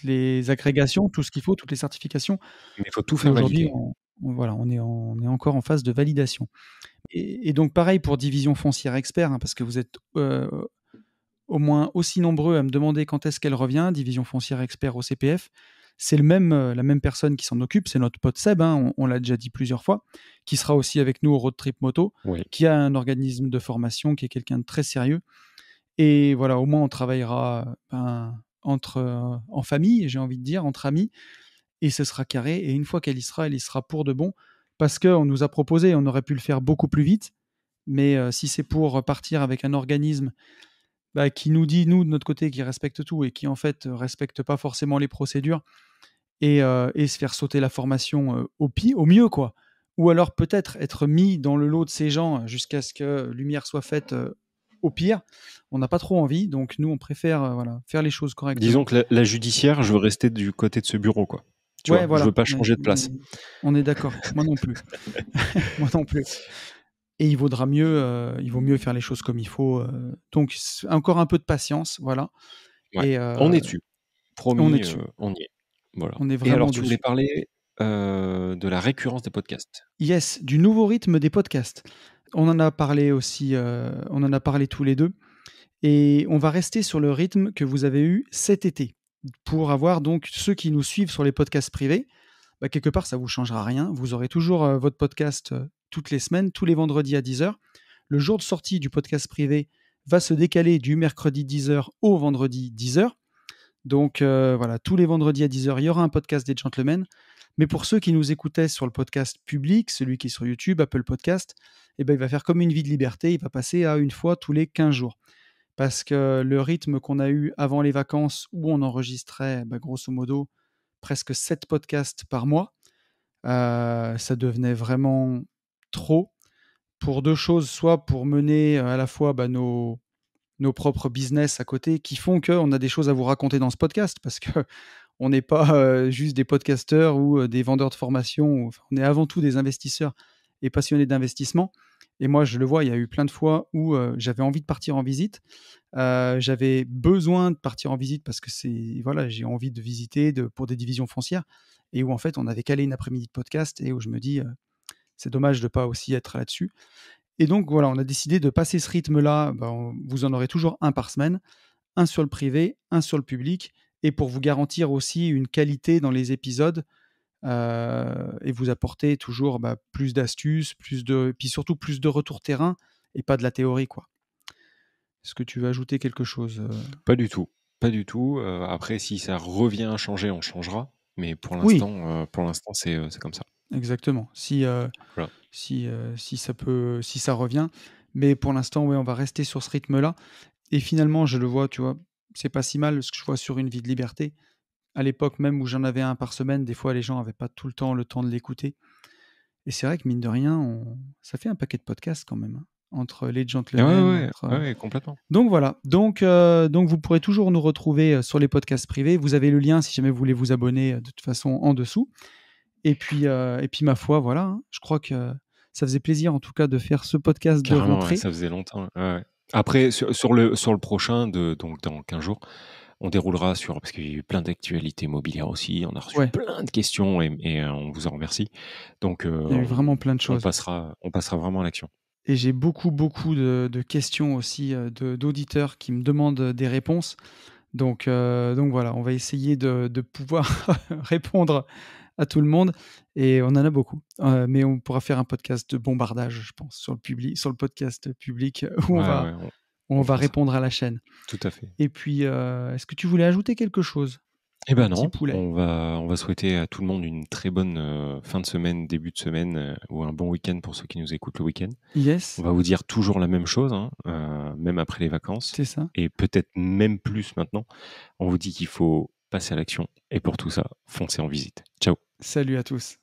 les agrégations, tout ce qu'il faut, toutes les certifications. Mais il faut tout Et faire aujourd'hui, valider. voilà, on est encore en phase de validation. Et donc pareil pour Division Foncière Expert, parce que vous êtes au moins aussi nombreux à me demander quand est-ce qu'elle revient, Division Foncière Expert au CPF. C'est la même personne qui s'en occupe, c'est notre pote Seb, on l'a déjà dit plusieurs fois, qui sera aussi avec nous au Road Trip Moto, qui a un organisme de formation, qui est quelqu'un de très sérieux. Et voilà, au moins on travaillera en famille, j'ai envie de dire, entre amis, et ce sera carré. Et une fois qu'elle y sera pour de bon, parce qu'on nous a proposé, on aurait pu le faire beaucoup plus vite, mais si c'est pour partir avec un organisme qui nous dit, nous, de notre côté, qui respecte tout et qui, en fait, respecte pas forcément les procédures et se faire sauter la formation au mieux, quoi. Ou alors peut-être être mis dans le lot de ces gens jusqu'à ce que lumière soit faite au pire. On n'a pas trop envie, donc nous, on préfère faire les choses correctement. Disons que la judiciaire, je veux rester du côté de ce bureau, quoi. Tu vois, voilà. Je veux pas changer de place. On est d'accord. Moi non plus. Moi non plus. Et il vaut mieux faire les choses comme il faut. Donc, encore un peu de patience, voilà. Ouais. Et on est dessus. Promis, on est dessus. On y est. Voilà. On est vraiment et alors, tu dessus. voulais parler de la récurrence des podcasts. Yes, du nouveau rythme des podcasts. On en a parlé aussi, on en a parlé tous les deux. Et on va rester sur le rythme que vous avez eu cet été. Pour avoir donc ceux qui nous suivent sur les podcasts privés, quelque part, ça ne vous changera rien. Vous aurez toujours votre podcast toutes les semaines, tous les vendredis à 10h. Le jour de sortie du podcast privé va se décaler du mercredi 10h au vendredi 10h. Donc voilà, tous les vendredis à 10h, il y aura un podcast des Gentlemen. Mais pour ceux qui nous écoutaient sur le podcast public, celui qui est sur YouTube, Apple Podcast, il va faire comme une vie de liberté, il va passer à une fois tous les 15 jours. Parce que le rythme qu'on a eu avant les vacances, où on enregistrait grosso modo presque 7 podcasts par mois, ça devenait vraiment trop pour deux choses, soit pour mener à la fois nos propres business à côté qui font qu'on a des choses à vous raconter dans ce podcast, parce qu'on n'est pas juste des podcasteurs ou des vendeurs de formation, on est avant tout des investisseurs et passionnés d'investissement. Et moi, je le vois, il y a eu plein de fois où j'avais envie de partir en visite, j'avais besoin de partir en visite parce que j'ai envie de visiter pour des divisions foncières, et où en fait on avait calé une après-midi de podcast et où je me dis c'est dommage de ne pas aussi être là-dessus. Et donc voilà, on a décidé de passer ce rythme-là. Vous en aurez toujours un par semaine, un sur le privé, un sur le public, et pour vous garantir aussi une qualité dans les épisodes et vous apporter toujours plus d'astuces, puis surtout plus de retour terrain et pas de la théorie, quoi. Est-ce que tu veux ajouter quelque chose Pas du tout. Pas du tout. Après, si ça revient à changer, on changera. Mais pour l'instant, c'est comme ça. Exactement. Si ça revient. Mais pour l'instant, on va rester sur ce rythme-là. Et finalement, je le vois, tu vois, c'est pas si mal ce que je vois sur Une vie de liberté. À l'époque même où j'en avais un par semaine, des fois, les gens n'avaient pas tout le temps de l'écouter. Et c'est vrai que mine de rien, ça fait un paquet de podcasts quand même, entre les Gentlemen. Ouais, complètement. Donc voilà. Donc vous pourrez toujours nous retrouver sur les podcasts privés. Vous avez le lien si jamais vous voulez vous abonner de toute façon en dessous. Et puis ma foi, voilà. Je crois que ça faisait plaisir en tout cas de faire ce podcast de rentrée. Ça faisait longtemps. Ouais. Après, sur le prochain, donc dans 15 jours, on déroulera parce qu'il y a eu plein d'actualités immobilières aussi. On a reçu plein de questions et on vous en remercie. Donc, il y a eu vraiment plein de choses. On passera vraiment à l'action. Et j'ai beaucoup de questions aussi d'auditeurs qui me demandent des réponses. Donc voilà, on va essayer de pouvoir répondre à tout le monde, et on en a beaucoup. Mais on pourra faire un podcast de bombardage, je pense, sur le podcast public où on va répondre à la chaîne. Tout à fait. Et puis, est-ce que tu voulais ajouter quelque chose ? Eh ben non, on va souhaiter à tout le monde une très bonne fin de semaine, début de semaine, ou un bon week-end pour ceux qui nous écoutent le week-end. Yes. On va vous dire toujours la même chose, même après les vacances. C'est ça. Et peut-être même plus maintenant. On vous dit qu'il faut passer à l'action. Et pour tout ça, foncez en visite. Ciao. Salut à tous.